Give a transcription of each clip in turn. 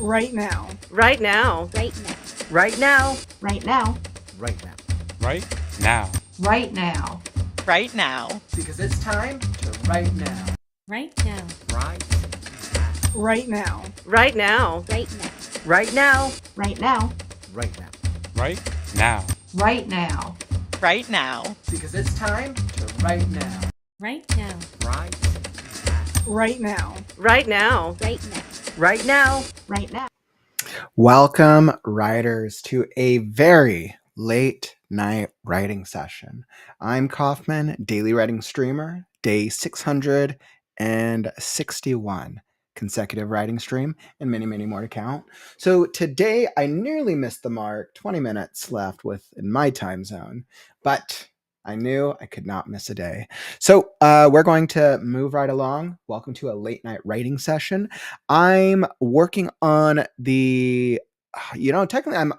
Right now. Right now. Right now. Right now. Right now. Right now. Right now. Right now. Right now. Because it's time to right now. Right now. Right Right now. Right now. Right now. Right now. Right now. right now. Right now. Right now. Right now. Because it's time to right now. Right now. Right Right now. Right now. Right now. Right now. Right now. Welcome, writers, to a very late night writing session. I'm Kaufman, daily writing streamer, day 661 consecutive writing stream, and many, many more to count. So today I nearly missed the mark, 20 minutes left in my time zone, but I knew I could not miss a day. So we're going to move right along. Welcome to a late night writing session. I'm working on technically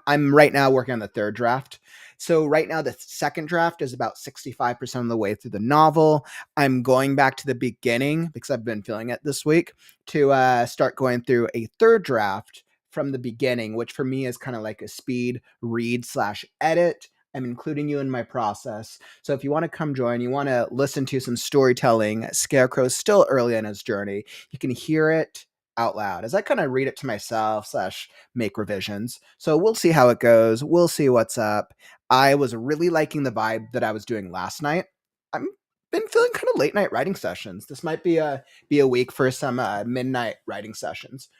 I'm right now working on the third draft. So right now the second draft is about 65% of the way through the novel. I'm going back to the beginning because I've been feeling it this week to start going through a third draft from the beginning, which for me is kind of like a speed read/edit. I'm including you in my process. So if you want to come join, you want to listen to some storytelling, Scarecrow's still early in his journey. You can hear it out loud as I kind of read it to myself / make revisions. So we'll see how it goes. We'll see what's up. I was really liking the vibe that I was doing last night. I've been feeling kind of late night writing sessions. This might be a week for some midnight writing sessions.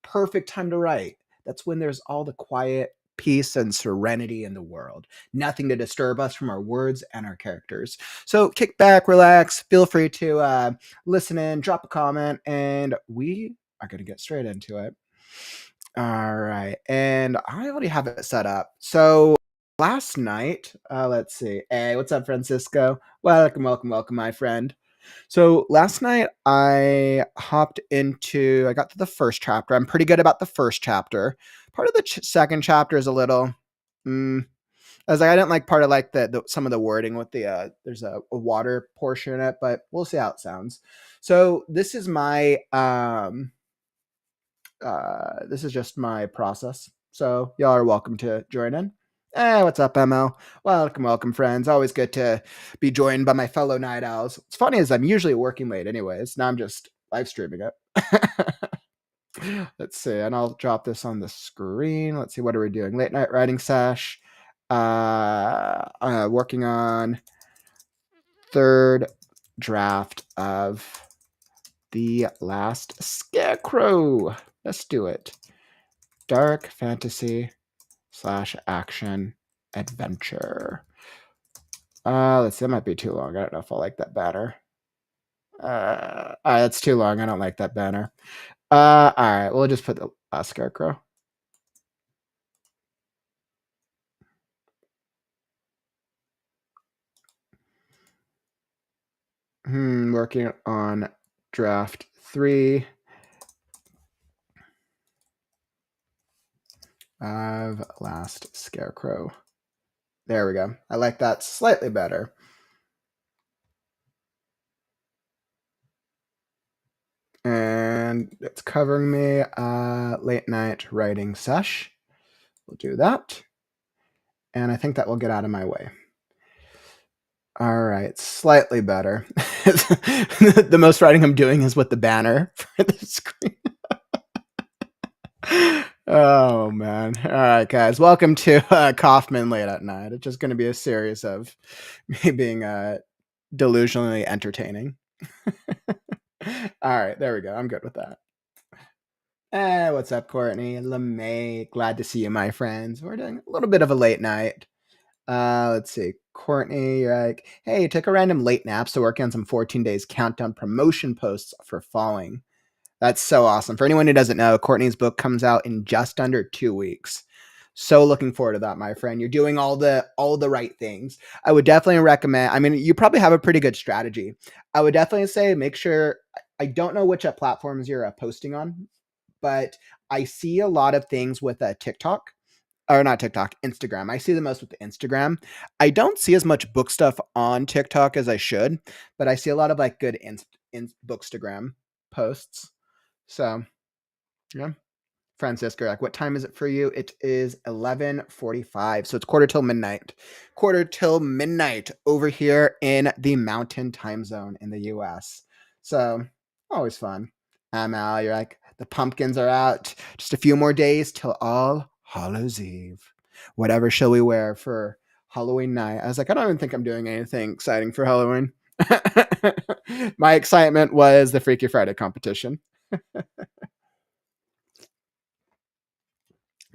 Perfect time to write. That's when there's all the quiet, peace, and serenity in the world. Nothing to disturb us from our words and our characters. So kick back, relax, feel free to listen in, drop a comment, and we are going to get straight into it. All right. And I already have it set up. So last night, let's see. Hey, what's up, Francisco? Welcome, my friend. So last night I got to the first chapter. I'm pretty good about the first chapter. Part of the second chapter is a little, I didn't like part of like the some of the wording with the, there's a water portion in it, but we'll see how it sounds. So this is my, this is just my process. So y'all are welcome to join in. Hey, what's up, ML? Welcome, friends. Always good to be joined by my fellow night owls. What's funny is I'm usually working late anyways. Now I'm just live streaming it. Let's see, and I'll drop this on the screen. Let's see, what are we doing? Late night writing sesh. Working on third draft of the Last Scarecrow. Let's do it. Dark fantasy / action adventure. Let's see, that might be too long. I don't know if I like that banner. That's too long. I don't like that banner. All right, we'll just put the Last Scarecrow. Working on draft 3 of Last Scarecrow. There we go. I like that slightly better. And it's covering me late night writing sesh. We'll do that. And I think that will get out of my way. All right, slightly better. The most writing I'm doing is with the banner for the screen. Oh, man. All right, guys. Welcome to Kaufman Late at Night. It's just going to be a series of me being delusionally entertaining. All right, there we go. I'm good with that. Hey, what's up, Courtney? LeMay, glad to see you, my friends. We're doing a little bit of a late night. Let's see. Courtney, you're like, hey, took a random late nap, so working on some 14 days countdown promotion posts for Falling. That's so awesome. For anyone who doesn't know, Courtney's book comes out in just under 2 weeks. So looking forward to that, my friend. You're doing all the right things. I would definitely recommend, I mean, you probably have a pretty good strategy. I would definitely say make sure, I don't know which platforms you're posting on, but I see a lot of things with TikTok. Or not TikTok, Instagram. I see the most with the Instagram. I don't see as much book stuff on TikTok as I should, but I see a lot of like good Bookstagram posts. So, yeah. Francisco, like, what time is it for you? It is 11:45, so it's quarter till midnight. Quarter till midnight over here in the Mountain Time Zone in the U.S. So always fun. Al, you're like, the pumpkins are out. Just a few more days till All Hallows Eve. Whatever shall we wear for Halloween night? I was like, I don't even think I'm doing anything exciting for Halloween. My excitement was the Freaky Friday competition.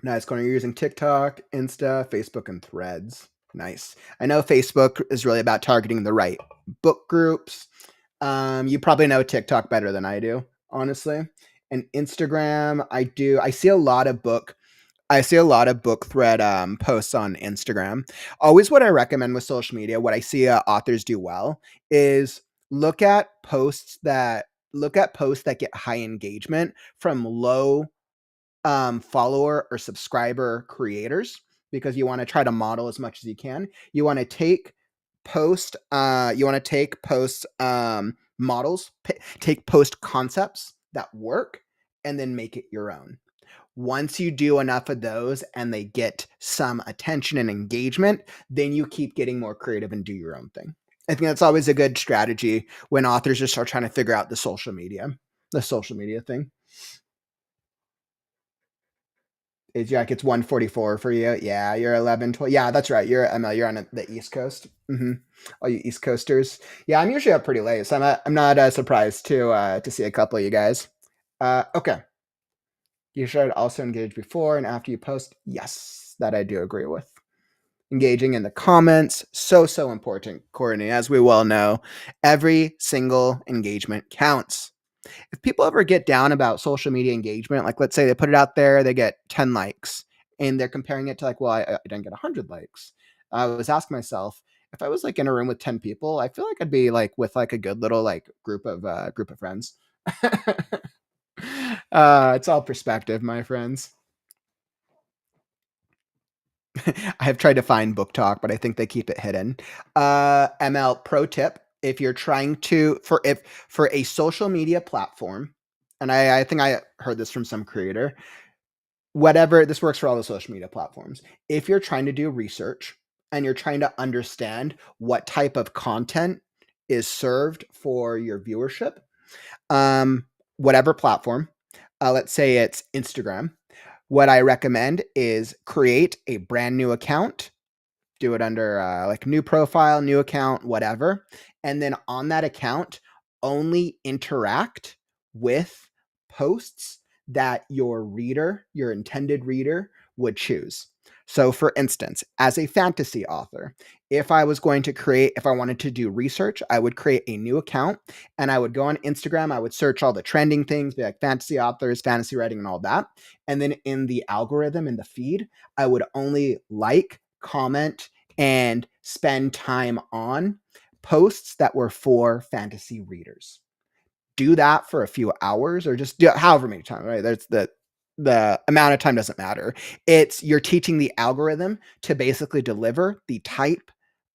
Nice. Corner, you're using TikTok, Insta, Facebook, and Threads. Nice. I know Facebook is really about targeting the right book groups. You probably know TikTok better than I do, honestly. And Instagram, I see a lot of book thread posts on Instagram. Always what I recommend with social media, what I see authors do well is look at posts that get high engagement from low follower or subscriber creators, because you want to try to model as much as you can. You want to take post models, take post concepts that work, and then make it your own. Once you do enough of those and they get some attention and engagement, then you keep getting more creative and do your own thing. I think that's always a good strategy when authors just start trying to figure out the social media thing. It's like it's 1:44 for you. Yeah, you're 11:12. Yeah, that's right. You're ML. You're on the East Coast. All you East Coasters. Yeah, I'm usually up pretty late, so I'm not surprised to see a couple of you guys. Okay. You should also engage before and after you post. Yes, that I do agree with. Engaging in the comments, so important, Courtney. As we well know, every single engagement counts. If people ever get down about social media engagement, like let's say they put it out there, they get 10 likes, and they're comparing it to like, well, I didn't get 100 likes. I was asking myself, if I was like in a room with 10 people, I feel like I'd be like with like a good little like group of friends. It's all perspective, my friends. I have tried to find Book Talk, but I think they keep it hidden. ML pro tip: if you're trying to for a social media platform, and I think I heard this from some creator, whatever, this works for all the social media platforms. If you're trying to do research and you're trying to understand what type of content is served for your viewership, whatever platform, let's say it's Instagram, what I recommend is create a brand new account, do it under like new profile, new account, whatever. And then on that account, only interact with posts that your intended reader would choose. So for instance, as a fantasy author, if I wanted to do research, I would create a new account and I would go on Instagram. I would search all the trending things, be like fantasy authors, fantasy writing, and all that. And then in the algorithm, in the feed, I would only like, comment, and spend time on posts that were for fantasy readers. Do that for a few hours, or just do however many times, right? That's the amount of time doesn't matter. You're teaching the algorithm to basically deliver the type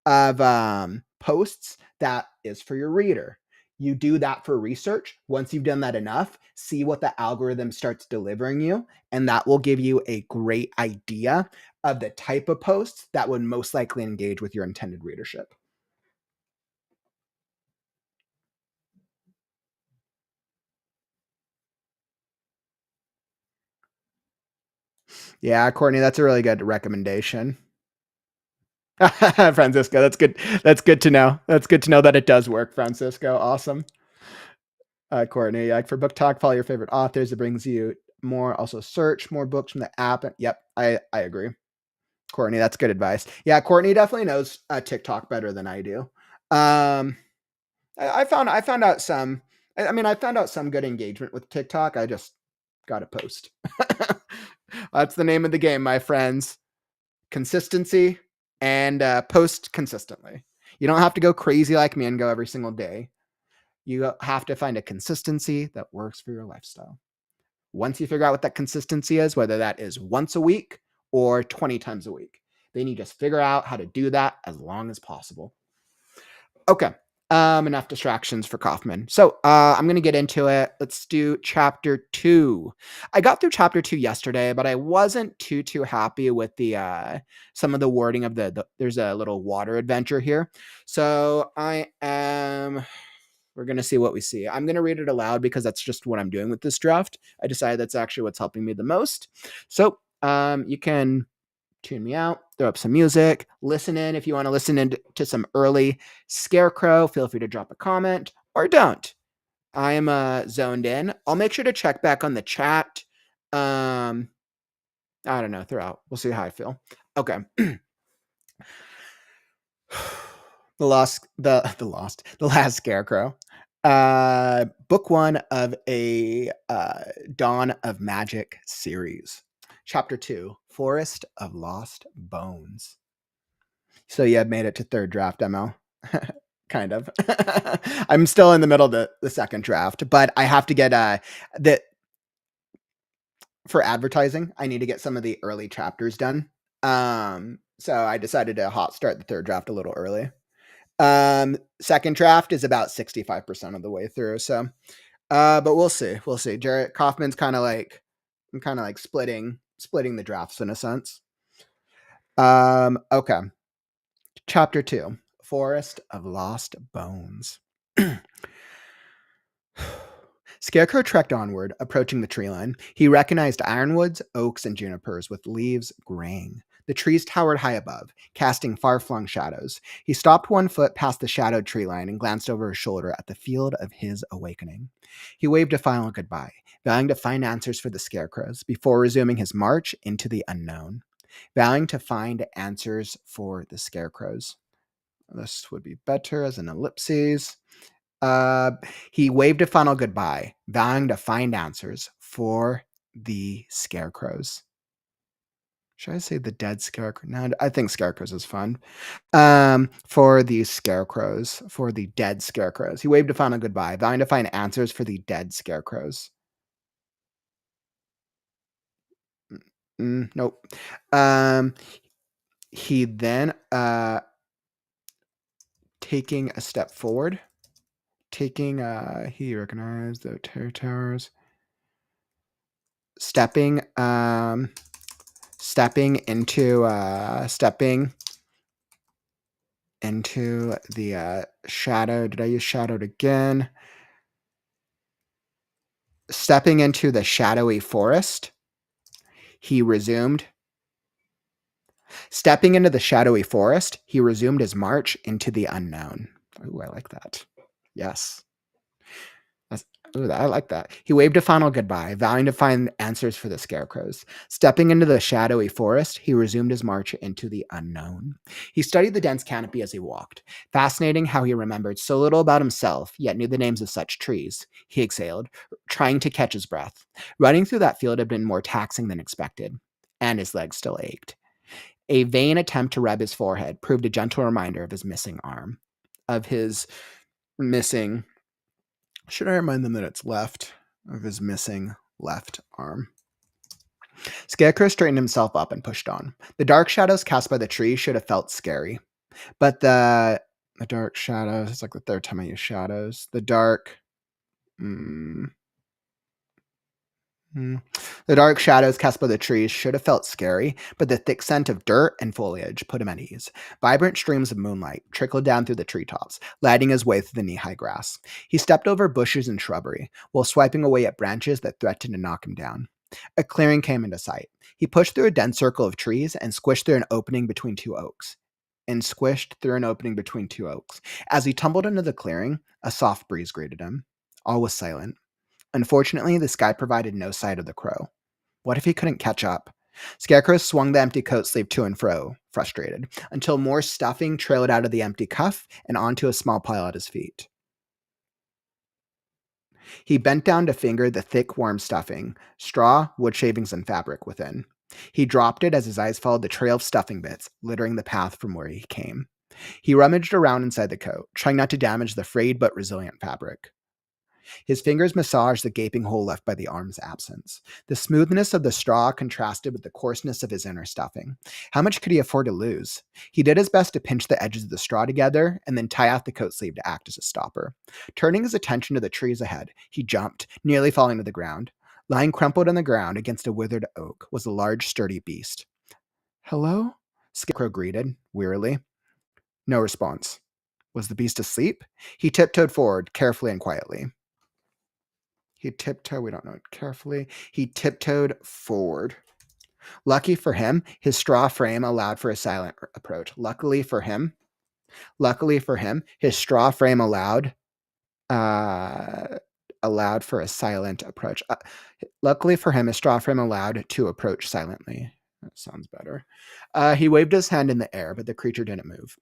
of posts that is for your reader. You do that for research. Once you've done that enough, see what the algorithm starts delivering you, and that will give you a great idea of the type of posts that would most likely engage with your intended readership. Yeah, Courtney, that's a really good recommendation. Francisco, that's good. That's good to know. That's good to know that it does work, Francisco. Awesome. Courtney, like for Book Talk, follow your favorite authors. It brings you more. Also, search more books from the app. Yep, I agree. Courtney, that's good advice. Yeah, Courtney definitely knows TikTok better than I do. I found out some. I found out some good engagement with TikTok. I just got to post. That's the name of the game, my friends. Consistency and post consistently. You don't have to go crazy like me and go every single day. You have to find a consistency that works for your lifestyle. Once you figure out what that consistency is, whether that is once a week or 20 times a week, then you just figure out how to do that as long as possible. Okay. Enough distractions for Kaufman. So I'm going to get into it. Let's do chapter 2. I got through chapter 2 yesterday, but I wasn't too happy with the some of the wording of there's a little water adventure here. So we're going to see what we see. I'm going to read it aloud because that's just what I'm doing with this draft. I decided that's actually what's helping me the most. So you can tune me out, throw up some music, listen in. If you want to listen in to some early Scarecrow, feel free to drop a comment or don't. I am zoned in. I'll make sure to check back on the chat. I don't know, throughout. We'll see how I feel. Okay. The Last Scarecrow. Book 1 of a Dawn of Magic series. Chapter 2, Forest of Lost Bones. So you have made it to third draft, ML. Kind of. I'm still in the middle of the second draft, but I have to get for advertising, I need to get some of the early chapters done. So I decided to hot start the third draft a little early. Second draft is about 65% of the way through. So but we'll see. We'll see. Jarrett Kaufman's kind of like splitting the drafts in a sense. Okay. Chapter 2, Forest of Lost Bones. Scarecrow trekked onward, approaching the tree line. He recognized ironwoods, oaks, and junipers with leaves graying. The trees towered high above, casting far-flung shadows. He stopped 1 foot past the shadowed tree line and glanced over his shoulder at the field of his awakening. He waved a final goodbye, vowing to find answers for the scarecrows before resuming his march into the unknown. Vowing to find answers for the scarecrows. This would be better as an ellipses. He waved a final goodbye, vowing to find answers for the scarecrows. Should I say the dead scarecrow? No, I think scarecrows is fun. For the scarecrows, for the dead scarecrows. He waved a final goodbye, vowing to find answers for the dead scarecrows. Nope. He then taking a step forward, he recognized the terror towers, stepping into the shadow. Did I use shadowed again? Stepping into the shadowy forest, he resumed. Stepping into the shadowy forest, he resumed his march into the unknown. Ooh, I like that. Yes. I like that. He waved a final goodbye, vowing to find answers for the scarecrows. Stepping into the shadowy forest, he resumed his march into the unknown. He studied the dense canopy as he walked. Fascinating how he remembered so little about himself, yet knew the names of such trees. He exhaled, trying to catch his breath. Running through that field had been more taxing than expected, and his legs still ached. A vain attempt to rub his forehead proved a gentle reminder of his missing arm. Should I remind them that it's left? Of his missing left arm. Scarecrow straightened himself up and pushed on. The dark shadows cast by the tree should have felt scary. But the dark shadows, it's like the third time I use shadows. The dark shadows cast by the trees should have felt scary, but the thick scent of dirt and foliage put him at ease. Vibrant streams of moonlight trickled down through the treetops, lighting his way through the knee-high grass. He stepped over bushes and shrubbery, while swiping away at branches that threatened to knock him down. A clearing came into sight. He pushed through a dense circle of trees and squished through an opening between two oaks. As he tumbled into the clearing, a soft breeze greeted him. All was silent. Unfortunately, the sky provided no sight of the crow. What if he couldn't catch up? Scarecrow swung the empty coat sleeve to and fro, frustrated, until more stuffing trailed out of the empty cuff and onto a small pile at his feet. He bent down to finger the thick, warm stuffing, straw, wood shavings, and fabric within. He dropped it as his eyes followed the trail of stuffing bits, littering the path from where he came. He rummaged around inside the coat, trying not to damage the frayed but resilient fabric. His fingers massaged the gaping hole left by the arm's absence. The smoothness of the straw contrasted with the coarseness of his inner stuffing. How much could he afford to lose? He did his best to pinch the edges of the straw together and then tie off the coat sleeve to act as a stopper. Turning his attention to the trees ahead, he jumped, nearly falling to the ground. Lying crumpled on the ground against a withered oak was a large, sturdy beast. "Hello?" Scarecrow greeted, wearily. No response. Was the beast asleep? He tiptoed forward, carefully and quietly. We don't know, carefully. He tiptoed forward. Lucky for him, his straw frame allowed for a silent approach. Luckily for him, his straw frame allowed for a silent approach. Luckily for him, his straw frame allowed to approach silently. That sounds better. He waved his hand in the air, but the creature didn't move.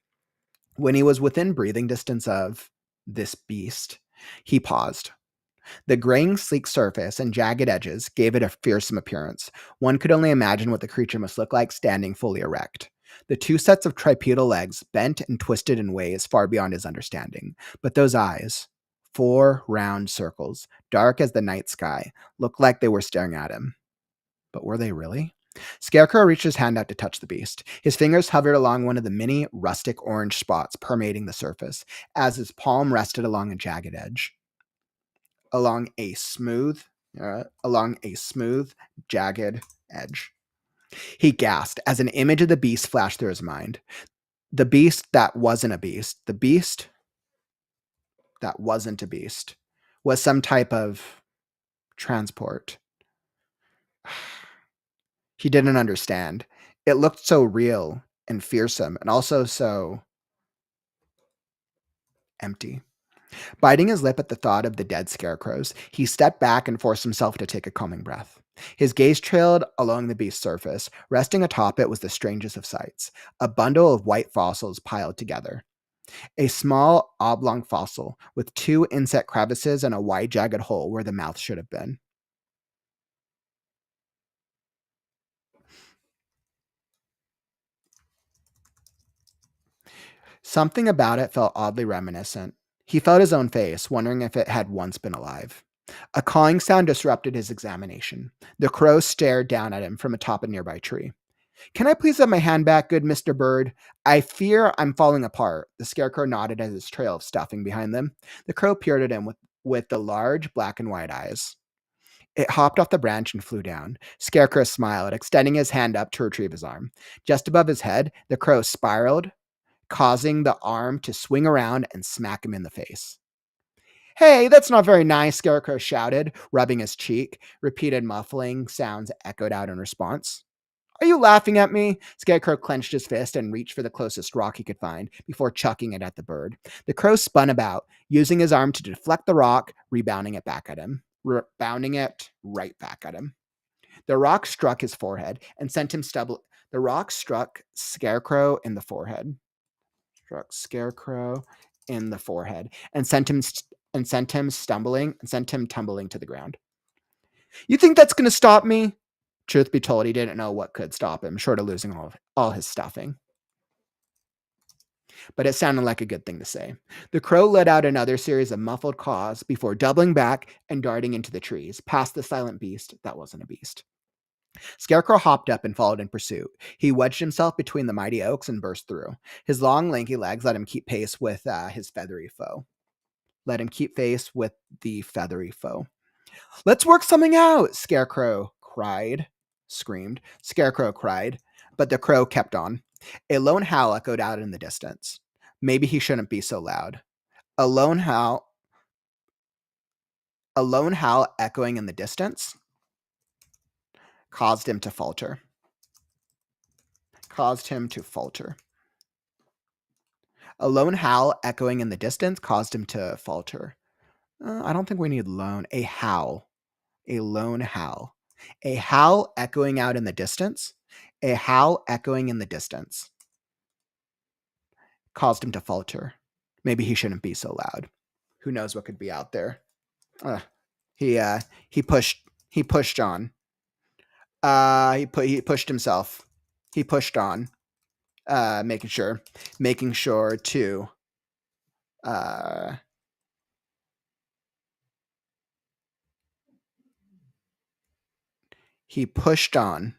When he was within breathing distance of this beast, he paused. The graying, sleek surface and jagged edges gave it a fearsome appearance. One could only imagine what the creature must look like standing fully erect. The two sets of tripedal legs bent and twisted in ways far beyond his understanding. But those eyes, 4 round circles, dark as the night sky, looked like they were staring at him. But were they really? Scarecrow reached his hand out to touch the beast. His fingers hovered along one of the many rustic orange spots permeating the surface, as his palm rested along a jagged edge. Along a smooth, jagged edge. He gasped as an image of the beast flashed through his mind. The beast that wasn't a beast. The beast that wasn't a beast was some type of transport. He didn't understand. It looked so real and fearsome and also so empty. Biting his lip at the thought of the dead scarecrows, he stepped back and forced himself to take a calming breath. His gaze trailed along the beast's surface. Resting atop it was the strangest of sights, a bundle of white fossils piled together. A small oblong fossil with 2 insect crevices and a wide jagged hole where the mouth should have been. Something about it felt oddly reminiscent. He felt his own face, wondering if it had once been alive. A cawing sound disrupted his examination. The crow stared down at him from atop a nearby tree. "Can I please have my hand back, good Mr. Bird? I fear I'm falling apart." The scarecrow nodded at his trail of stuffing behind them. The crow peered at him with the large black and white eyes. It hopped off the branch and flew down. Scarecrow smiled, extending his hand up to retrieve his arm. Just above his head, the crow spiraled, causing the arm to swing around and smack him in the face. "Hey, that's not very nice," Scarecrow shouted, rubbing his cheek. Repeated muffling sounds echoed out in response. "Are you laughing at me?" Scarecrow clenched his fist and reached for the closest rock he could find before chucking it at the bird. The crow spun about, using his arm to deflect the rock, rebounding it right back at him. The rock struck his forehead and sent him stumbling. The rock struck Scarecrow in the forehead. And sent him tumbling to the ground. "You think that's going to stop me?" Truth be told, he didn't know what could stop him, short of losing all his stuffing. But it sounded like a good thing to say. The crow let out another series of muffled caws before doubling back and darting into the trees, past the silent beast that wasn't a beast. Scarecrow hopped up and followed in pursuit. He wedged himself between the mighty oaks and burst through. His long, lanky legs let him keep pace with his feathery foe. "Let's work something out!" Scarecrow cried, but the crow kept on. A lone howl echoed out in the distance. Maybe he shouldn't be so loud. A lone howl echoing in the distance caused him to falter. A lone howl echoing in the distance caused him to falter. I don't think we need lone. A howl. A lone howl. A howl echoing out in the distance. A howl echoing in the distance caused him to falter. Maybe he shouldn't be so loud. Who knows what could be out there? He pushed on. He pushed himself. He pushed on. Making sure to He pushed on,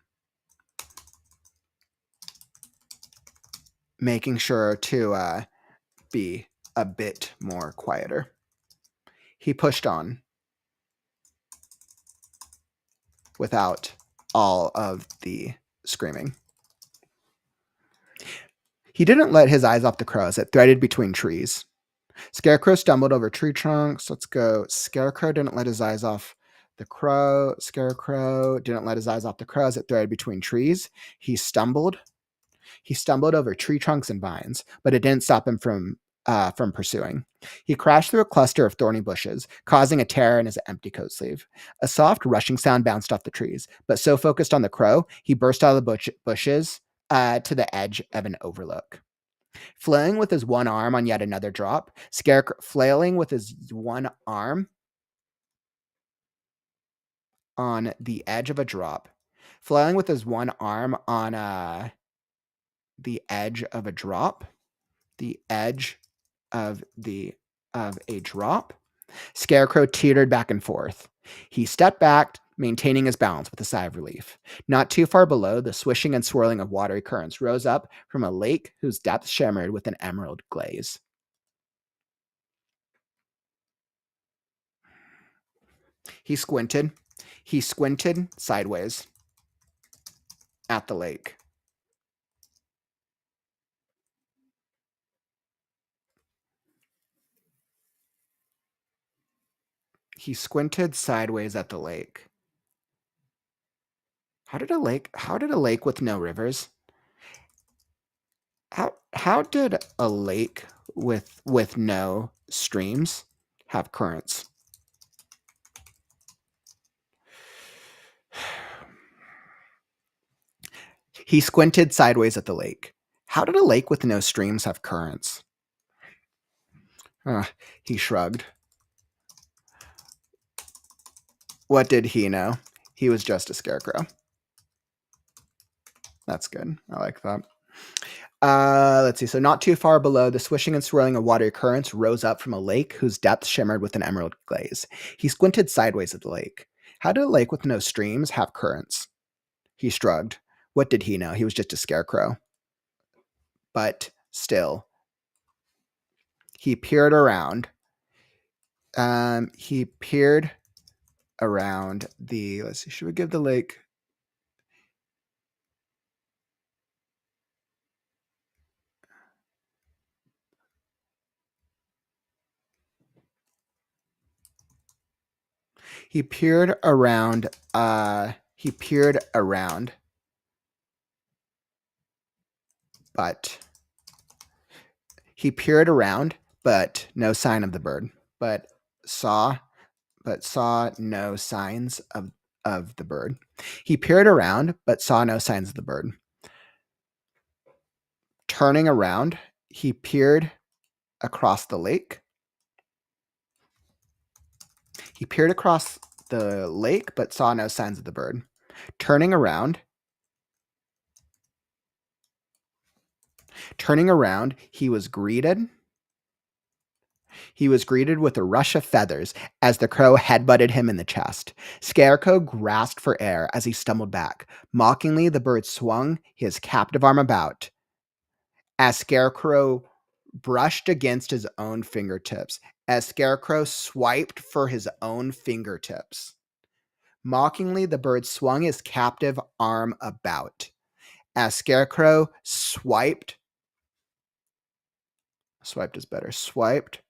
making sure to be a bit more quieter. He pushed on without all of the screaming. He didn't let his eyes off the crow as it threaded between trees. Scarecrow stumbled over tree trunks. Let's go. Scarecrow didn't let his eyes off the crow. Scarecrow didn't let his eyes off the crow as it threaded between trees. He stumbled. He stumbled over tree trunks and vines, but it didn't stop him from pursuing. He crashed through a cluster of thorny bushes, causing a tear in his empty coat sleeve. A soft rushing sound bounced off the trees, but so focused on the crow, he burst out of the bushes to the edge of an overlook. Flailing with his one arm on yet another drop, Scarecrow flailing with his one arm on the edge of a drop, flailing with his one arm on the edge of a drop, the edge of a drop. Scarecrow teetered back and forth. He stepped back, maintaining his balance with a sigh of relief. Not too far below, the swishing and swirling of watery currents rose up from a lake whose depths shimmered with an emerald glaze. He squinted. He squinted sideways at the lake. He squinted sideways at the lake. How did a lake with no rivers? How did a lake with no streams have currents? He squinted sideways at the lake. How did a lake with no streams have currents? He shrugged. What did he know? He was just a scarecrow. That's good. I like that. Let's see. So not too far below, the swishing and swirling of watery currents rose up from a lake whose depths shimmered with an emerald glaze. He squinted sideways at the lake. How did a lake with no streams have currents? He shrugged. What did he know? He was just a scarecrow. But still, he peered around. He peered around the, let's see, should we give the lake? He peered around, but he peered around, but no sign of the bird, but saw no signs of the bird. He peered around, but saw no signs of the bird. Turning around, he peered across the lake. He peered across the lake, but saw no signs of the bird. Turning around, he was greeted. He was greeted with a rush of feathers as the crow headbutted him in the chest. Scarecrow grasped for air as he stumbled back. Mockingly, the bird swung his captive arm about as Scarecrow brushed against his own fingertips. As Scarecrow swiped for his own fingertips. Mockingly, the bird swung his captive arm about as Scarecrow swiped is better. Swiped.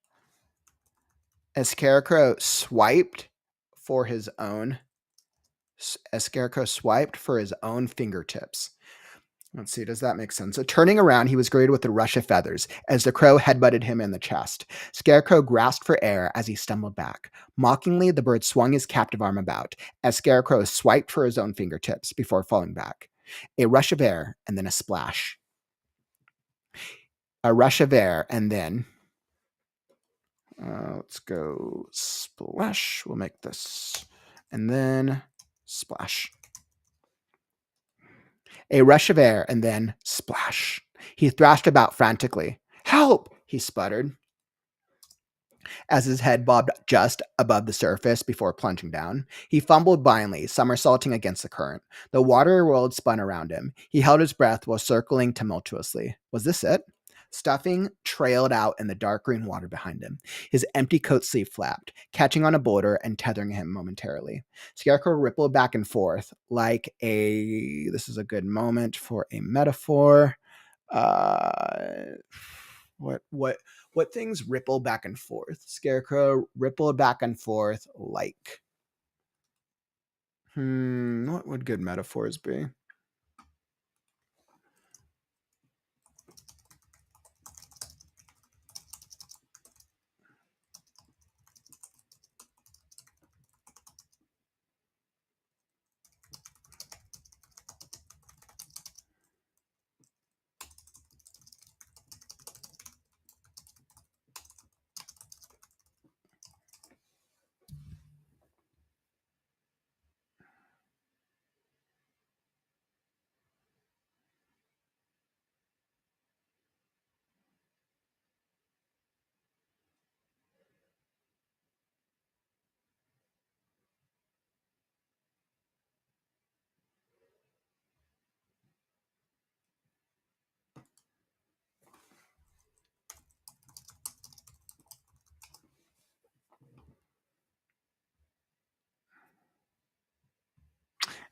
As Scarecrow swiped for his own fingertips. Let's see, does that make sense? So turning around, he was greeted with a rush of feathers as the crow headbutted him in the chest. Scarecrow grasped for air as he stumbled back. Mockingly, the bird swung his captive arm about as Scarecrow swiped for his own fingertips before falling back. A rush of air and then a splash. A rush of air and then... let's go splash. We'll make this. And then splash. A rush of air and then splash. He thrashed about frantically. Help! He sputtered. as his head bobbed just above the surface before plunging down. He fumbled blindly, somersaulting against the current. The water world spun around him. He held his breath while circling tumultuously. Was this it? Stuffing trailed out in the dark green water behind him. His empty coat sleeve flapped, catching on a boulder and tethering him momentarily. Scarecrow rippled back and forth like a... This is a good moment for a metaphor. What things ripple back and forth? Scarecrow rippled back and forth like... What would good metaphors be?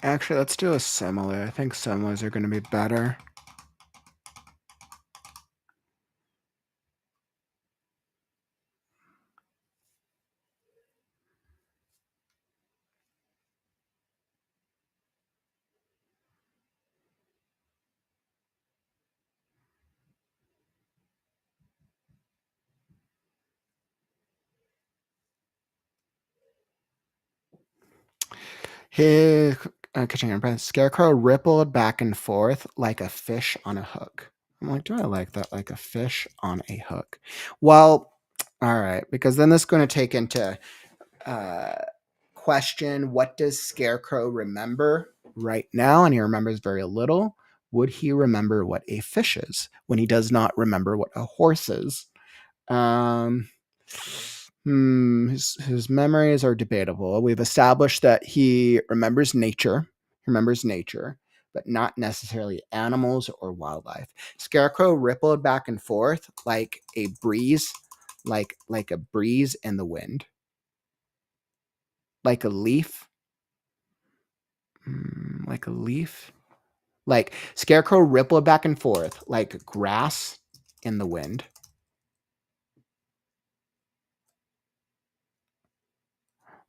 Actually, let's do a simile. I think similes are going to be better. His catching your breath. Scarecrow rippled back and forth like a fish on a hook. I'm like, do I like that? Like a fish on a hook. Well, all right, because then this is going to take into question, what does Scarecrow remember right now? And he remembers very little. Would he remember what a fish is when he does not remember what a horse is? His memories are debatable. We've established that he remembers nature. But not necessarily animals or wildlife. Scarecrow rippled back and forth like a breeze, like a breeze in the wind. Like a leaf. Like a leaf. Like Scarecrow rippled back and forth like grass in the wind.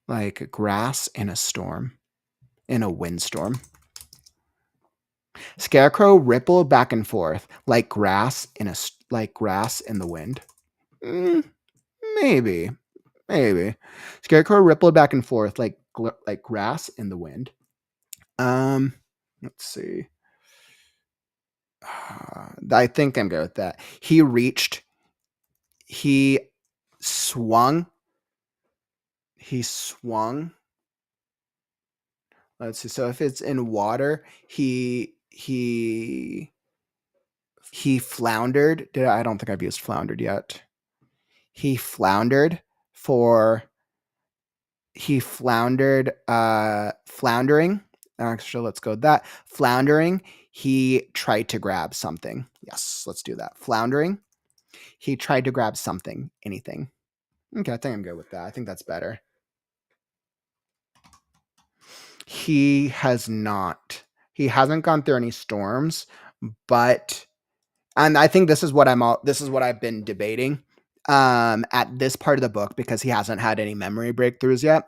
Like grass in a storm, in a windstorm. Scarecrow rippled back and forth like grass in the wind. Maybe. Scarecrow rippled back and forth like grass in the wind. Let's see. I think I'm good with that. He swung. Let's see. So if it's in water, he floundered. I don't think I've used floundered yet. He floundering. Actually, let's go with that. Floundering. He tried to grab something. Yes, let's do that. Floundering. He tried to grab something. Anything. Okay, I think I'm good with that. I think that's better. He has not. He hasn't gone through any storms, but, and I think this is what I've been debating at this part of the book, because he hasn't had any memory breakthroughs yet.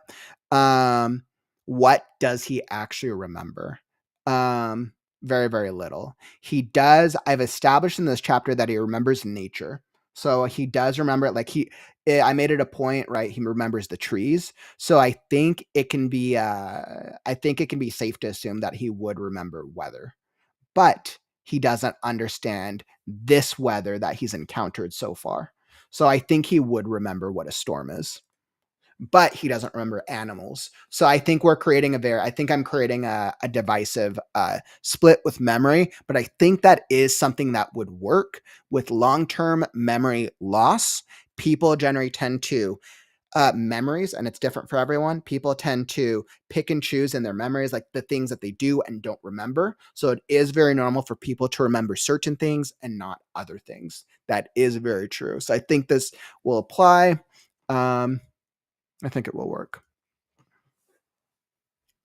What does he actually remember? Very, very little. He does. I've established in this chapter that he remembers nature. So he does remember it. Like I made it a point, right? He remembers the trees. So I think it can be safe to assume that he would remember weather, but he doesn't understand this weather that he's encountered so far. So I think he would remember what a storm is, but he doesn't remember animals. So I think I'm creating a divisive split with memory, but I think that is something that would work with long-term memory loss people generally tend to memories, and it's different for everyone. People tend to pick and choose in their memories, like the things that they do and don't remember. So it is very normal for people to remember certain things and not other things. That is very true. So I think this will apply. I think it will work.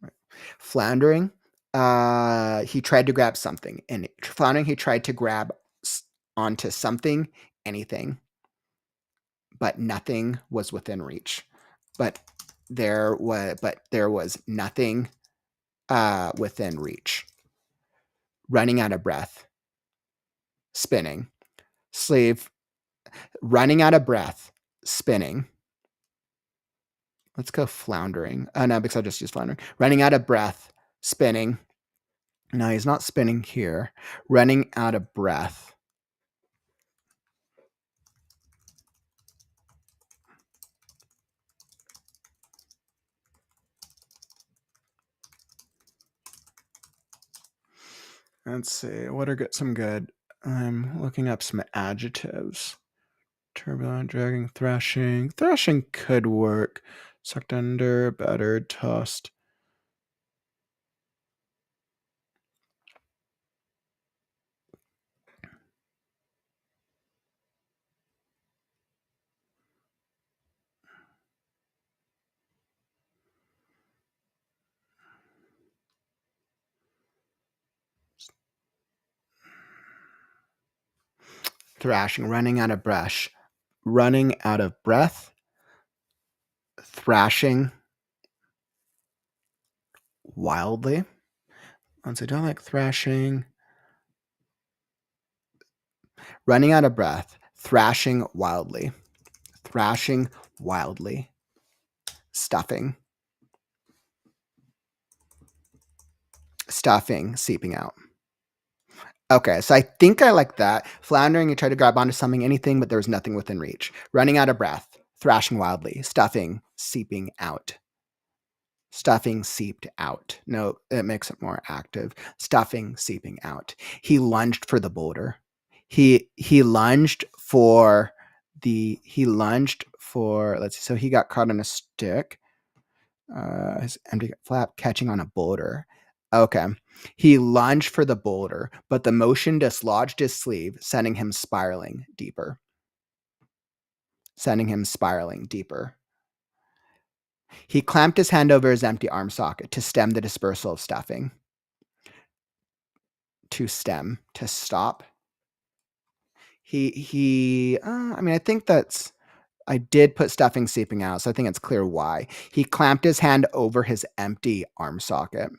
Right. Floundering. He tried to grab something, and floundering, he tried to grab onto something, anything, but nothing was within reach. But there was nothing within reach. Running out of breath. Spinning. Sleeve. Running out of breath. Spinning. Let's go floundering. No, because I just used floundering. Running out of breath. Spinning. No, he's not spinning here. Running out of breath. Let's see. What are some good? I'm looking up some adjectives. Turbulent, dragging, thrashing. Thrashing could work. Sucked under, battered, tossed. Thrashing, running out of breath. Running out of breath. Thrashing wildly. Once I don't like thrashing. Running out of breath. Thrashing wildly. Thrashing wildly. Stuffing. Stuffing, seeping out. Okay, so I think I like that. Floundering, you try to grab onto something, anything, but there was nothing within reach. Running out of breath. Thrashing wildly. Stuffing, seeping out. Stuffing seeped out. No, it makes it more active. Stuffing, seeping out. He lunged for the boulder. He lunged for let's see, so he got caught on a stick. His empty flap catching on a boulder. Okay. He lunged for the boulder, but the motion dislodged his sleeve, sending him spiraling deeper. He clamped his hand over his empty arm socket to stem the dispersal of stuffing. To stop. I think that's, I did put stuffing seeping out, so I think it's clear why. He clamped his hand over his empty arm socket.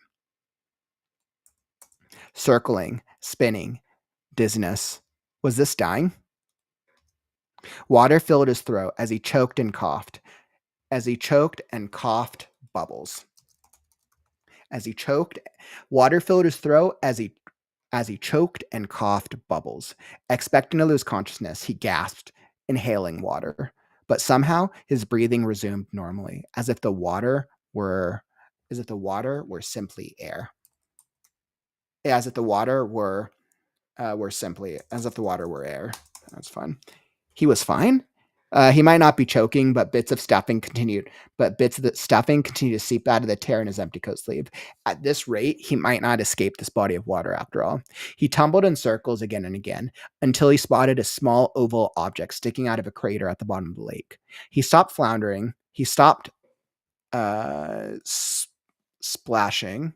Circling, spinning, dizziness. Was this dying? Water filled his throat as he choked and coughed. Bubbles. Water filled his throat as he choked and coughed bubbles. Expecting to lose consciousness, he gasped, inhaling water. But somehow his breathing resumed normally, as if the water were simply air. As if the water were air. That's fun. He was fine. He might not be choking, but bits of the stuffing continued to seep out of the tear in his empty coat sleeve. At this rate, he might not escape this body of water after all. He tumbled in circles again and again until he spotted a small oval object sticking out of a crater at the bottom of the lake. He stopped floundering. He stopped splashing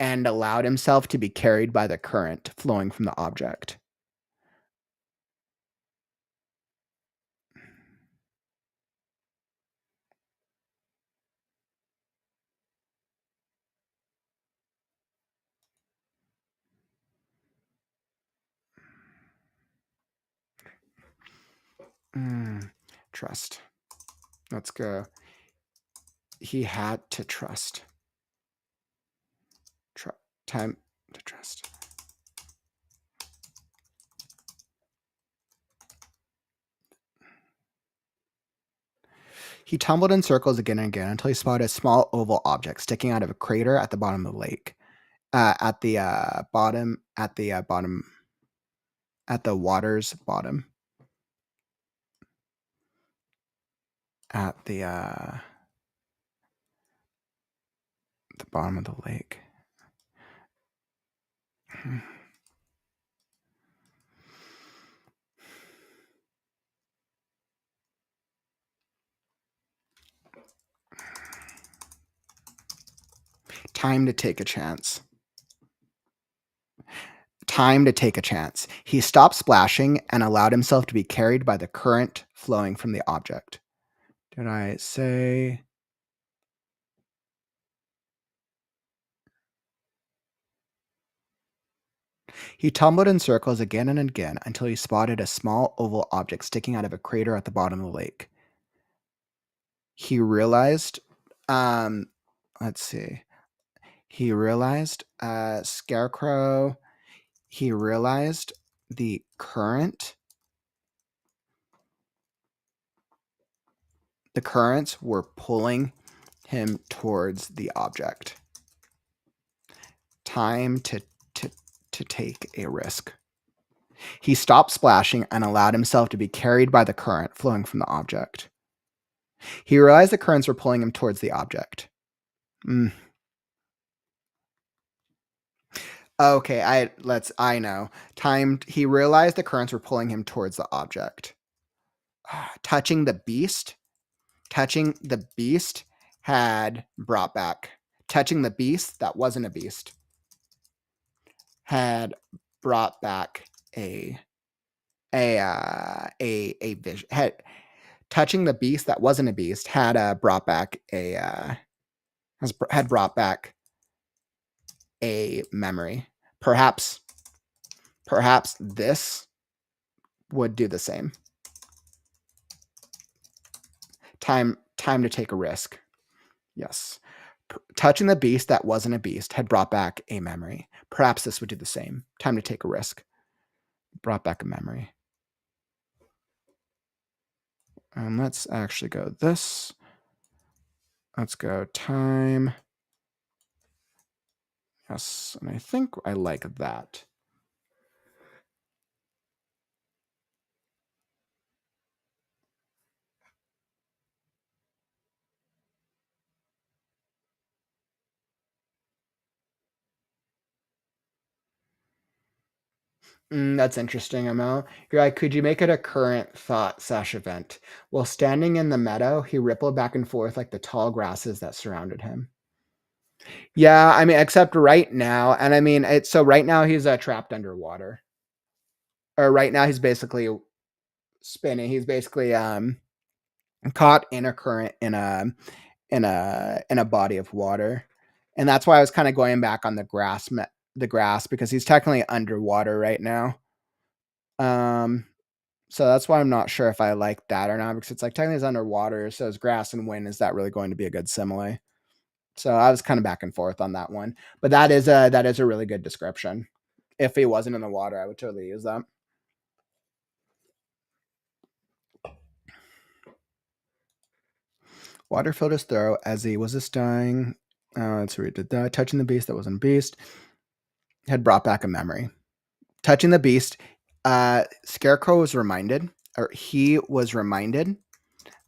and allowed himself to be carried by the current flowing from the object. Trust. Let's go. He had to trust. Time to trust. He tumbled in circles again and again until he spotted a small oval object sticking out of a crater at the bottom of the lake. At the bottom. at the water's bottom. At the bottom of the lake. Time to take a chance. Time to take a chance. He stopped splashing and allowed himself to be carried by the current flowing from the object. Did I say? He tumbled in circles again and again until he spotted a small oval object sticking out of a crater at the bottom of the lake. He realized, let's see. He realized Scarecrow. He realized the currents were pulling him towards the object. Time to take a risk. He stopped splashing and allowed himself to be carried by the current flowing from the object. He realized the currents were pulling him towards the object. Okay, I know. He realized the currents were pulling him towards the object. Touching the beast had brought back. Touching the beast that wasn't a beast had brought back a vision. Touching the beast that wasn't a beast had brought back had brought back a memory. Perhaps this would do the same. Time to take a risk. Yes. Touching the beast that wasn't a beast had brought back a memory. Perhaps this would do the same. Time to take a risk. Brought back a memory. Let's actually go this. Let's go time. Yes, and I think I like that. That's interesting, Emil. You're like, could you make it a current thought/event? While standing in the meadow, he rippled back and forth like the tall grasses that surrounded him. Yeah, I mean, except right now, and I mean, so right now he's trapped underwater. Or right now he's basically spinning. He's basically caught in a current in a body of water, and that's why I was kind of going back on the grass because he's technically underwater right now. So that's why I'm not sure if I like that or not, because it's like technically he's underwater, so is grass and wind, is that really going to be a good simile? So I was kind of back and forth on that one, but that is a really good description. If he wasn't in the water, I would totally use that. Water filled his throat as he was just dying. Let's read that. Touching the beast that wasn't a beast had brought back a memory. Touching the beast, Scarecrow was reminded, or he was reminded,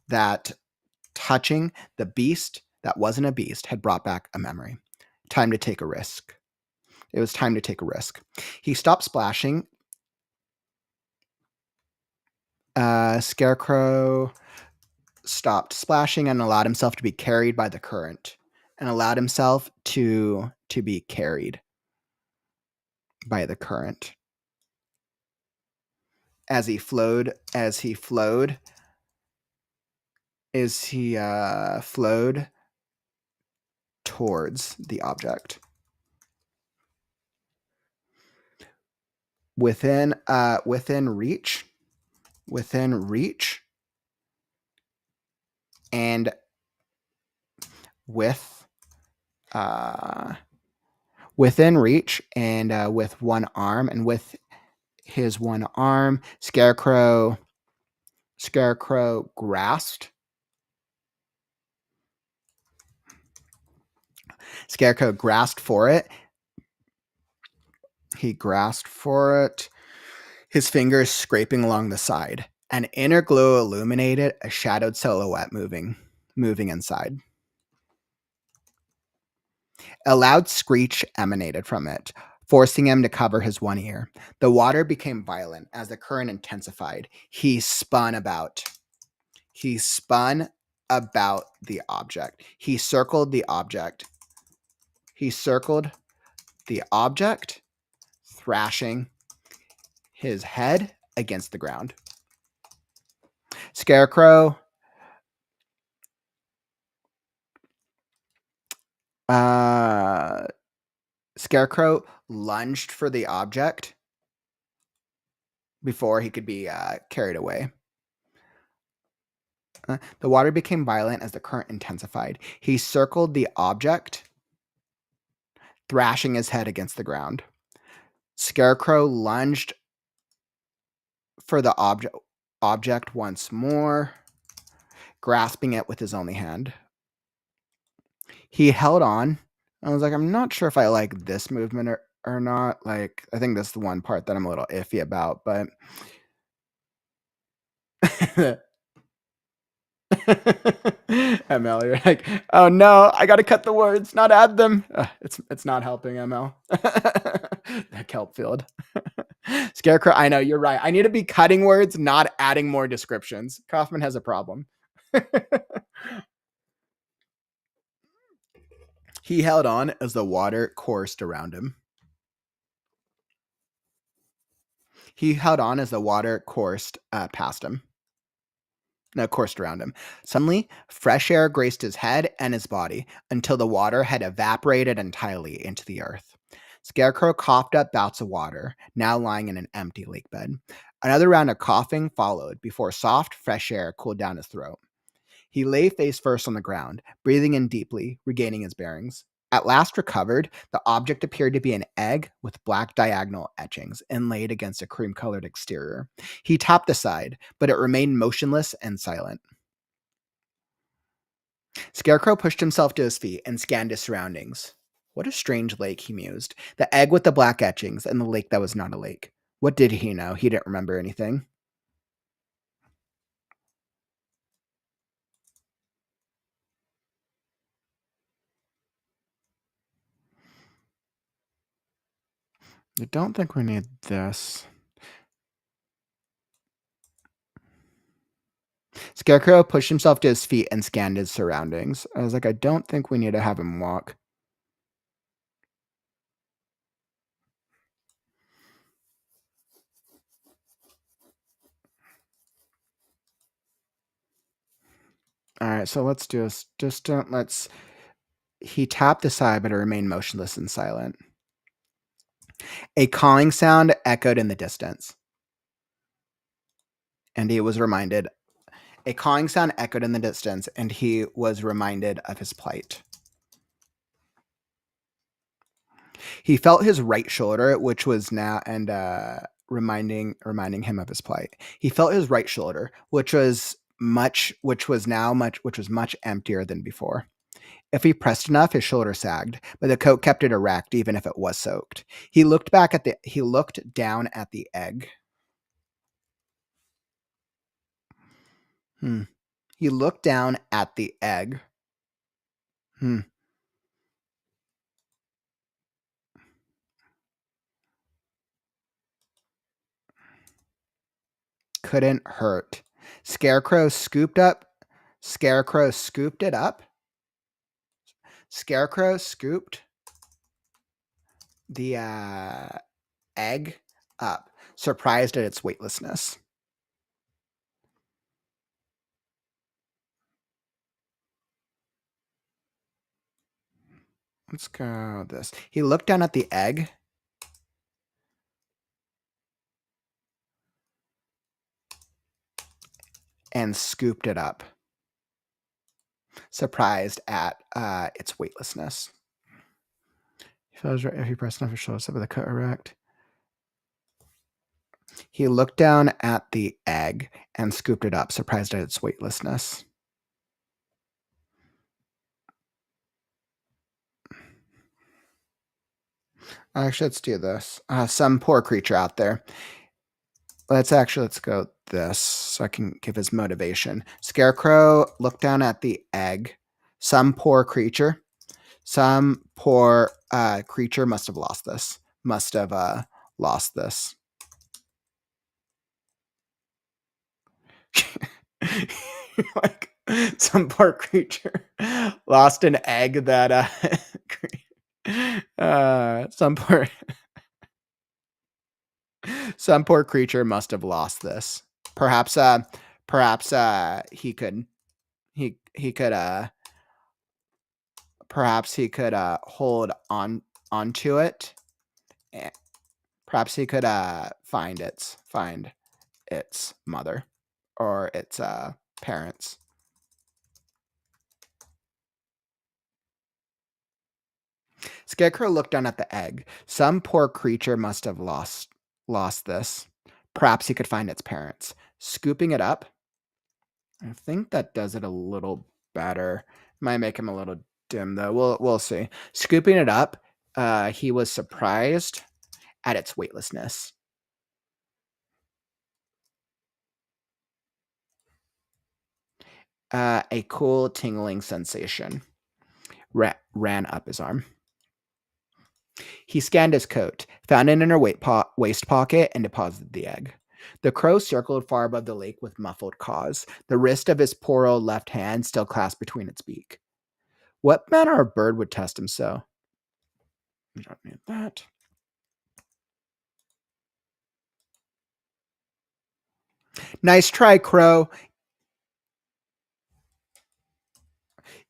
that touching the beast that wasn't a beast had brought back a memory. Time to take a risk. It was time to take a risk. He stopped splashing. Scarecrow stopped splashing and allowed himself to be carried by the current. And allowed himself to be carried by the current. As he flowed towards the object. Within reach, and within reach, and with one arm, and with his one arm, Scarecrow grasped. Scarecrow grasped for it. He grasped for it. his fingers scraping along the side. An inner glow illuminated a shadowed silhouette moving inside. A loud screech emanated from it, forcing him to cover his one ear. The water became violent as the current intensified. He spun about the object. He circled the object, thrashing his head against the ground. Scarecrow lunged for the object before he could be carried away. The water became violent as the current intensified. He circled the object, thrashing his head against the ground. Scarecrow lunged for the object once more, grasping it with his only hand. He held on. I was like, I'm not sure if I like this movement or not. Like, I think that's the one part that I'm a little iffy about, but ML, you're like, oh no, I gotta cut the words, not add them. It's not helping, ML. The kelp field. Scarecrow, I know, you're right. I need to be cutting words, not adding more descriptions. Kaufman has a problem. He held on as the water coursed around him. He held on as the water coursed past him. No, coursed around him. Suddenly, fresh air graced his head and his body until the water had evaporated entirely into the earth. Scarecrow coughed up bouts of water, now lying in an empty lake bed. Another round of coughing followed before soft, fresh air cooled down his throat. He lay face first on the ground, breathing in deeply, regaining his bearings. At last recovered, the object appeared to be an egg with black diagonal etchings inlaid against a cream-colored exterior. He tapped aside, but it remained motionless and silent. Scarecrow pushed himself to his feet and scanned his surroundings. What a strange lake, he mused. The egg with the black etchings and the lake that was not a lake. What did he know? He didn't remember anything. I don't think we need this. Scarecrow pushed himself to his feet and scanned his surroundings. I was like, I don't think we need to have him walk. All right, so let's do this. Just don't let's. He tapped aside, but it remained motionless and silent. A cawing sound echoed in the distance. And he was reminded. A cawing sound echoed in the distance, and he was reminded of his plight. He felt his right shoulder, which was now reminding him of his plight. He felt his right shoulder, which was much emptier than before. If he pressed enough, his shoulder sagged, but the coat kept it erect even if it was soaked. He looked down at the egg. He looked down at the egg. Couldn't hurt. Scarecrow scooped it up. Scarecrow scooped the egg up, surprised at its weightlessness. Let's go this. He looked down at the egg. And scooped it up, surprised at its weightlessness. If he pressed enough, his shoulders up with the coat erect. He looked down at the egg and scooped it up, surprised at its weightlessness. Actually, let's do this. Some poor creature out there. let's go this so I can give his motivation. Scarecrow looked down at the egg. Some poor creature must have lost this. Lost this. Like some poor creature lost an egg that some poor creature must have lost this. Perhaps he could hold onto it. Perhaps he could find its mother or its parents. Scarecrow looked down at the egg. Some poor creature must have lost this. Perhaps he could find its parents. Scooping it up. I think that does it a little better. Might make him a little dim though. We'll see. Scooping it up, he was surprised at its weightlessness. A cool tingling sensation ran up his arm. He scanned his coat, found it in her waist pocket, and deposited the egg. The crow circled far above the lake with muffled caws, the wrist of his poor old left hand still clasped between its beak. What manner of bird would test him so? We don't need that. Nice try, Crow.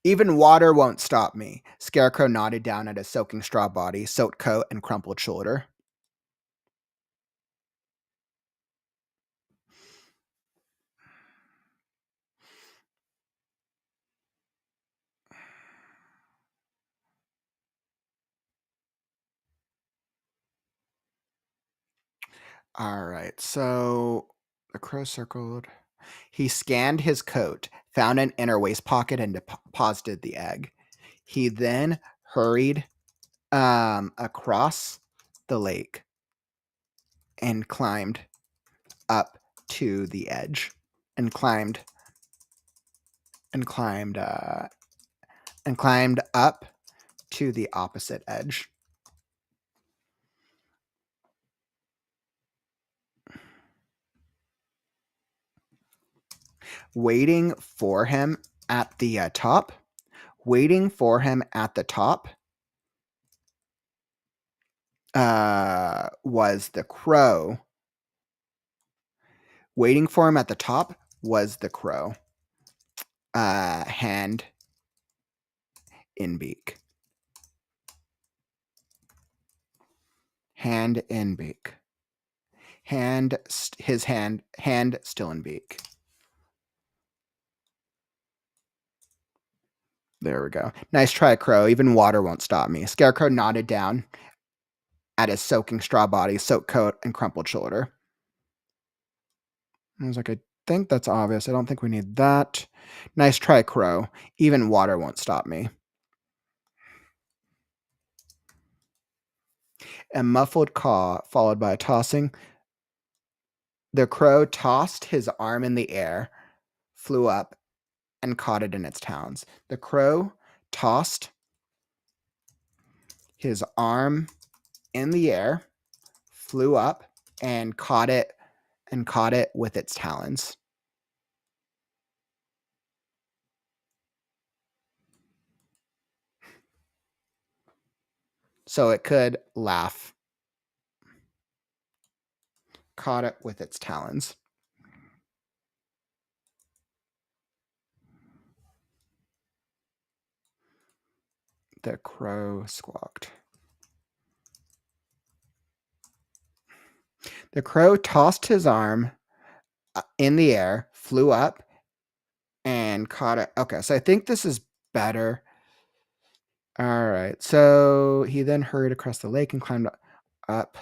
Even water won't stop me. Scarecrow nodded down at his soaking straw body, soaked coat, and crumpled shoulder. All right, so the crow circled. He scanned his coat, found an inner waist pocket, and deposited the egg. He then hurried across the lake and climbed up to the edge, and climbed up to the opposite edge. Waiting for him at the top was the crow. Waiting for him at the top was the crow. Hand in beak. Hand in beak. Hand still in beak. There we go. Nice try, Crow. Even water won't stop me. Scarecrow nodded down at his soaking straw body, soaked coat, and crumpled shoulder. I was like, I think that's obvious. I don't think we need that. Nice try, Crow. Even water won't stop me. A muffled caw, followed by a tossing. The crow tossed his arm in the air, flew up, and caught it in its talons. The crow tossed his arm in the air, flew up, and caught it with its talons. So it could laugh. Caught it with its talons. The crow squawked. The crow tossed his arm in the air, flew up, and caught it. Okay, so I think this is better. All right, so he then hurried across the lake and climbed up.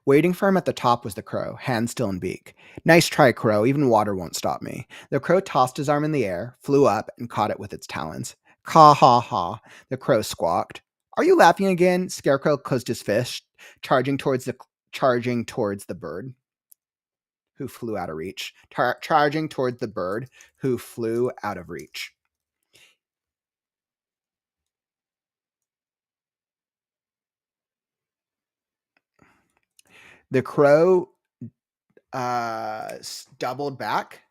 Waiting for him at the top was the crow, hand still in beak. Nice try, Crow. Even water won't stop me. The crow tossed his arm in the air, flew up, and caught it with its talons. Caw ha ha, the crow squawked. Are you laughing again? Scarecrow closed his fist, charging towards charging towards the bird who flew out of reach. Charging towards the bird who flew out of reach. The crow doubled back.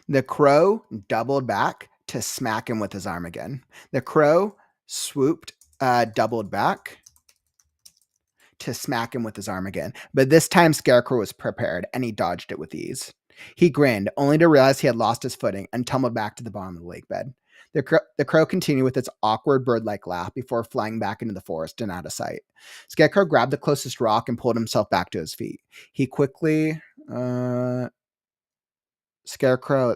The crow doubled back to smack him with his arm again. The crow swooped, doubled back to smack him with his arm again. But this time Scarecrow was prepared, and he dodged it with ease. He grinned, only to realize he had lost his footing and tumbled back to the bottom of the lake bed. The crow continued with its awkward bird-like laugh before flying back into the forest and out of sight. Scarecrow grabbed the closest rock and pulled himself back to his feet. He quickly... Scarecrow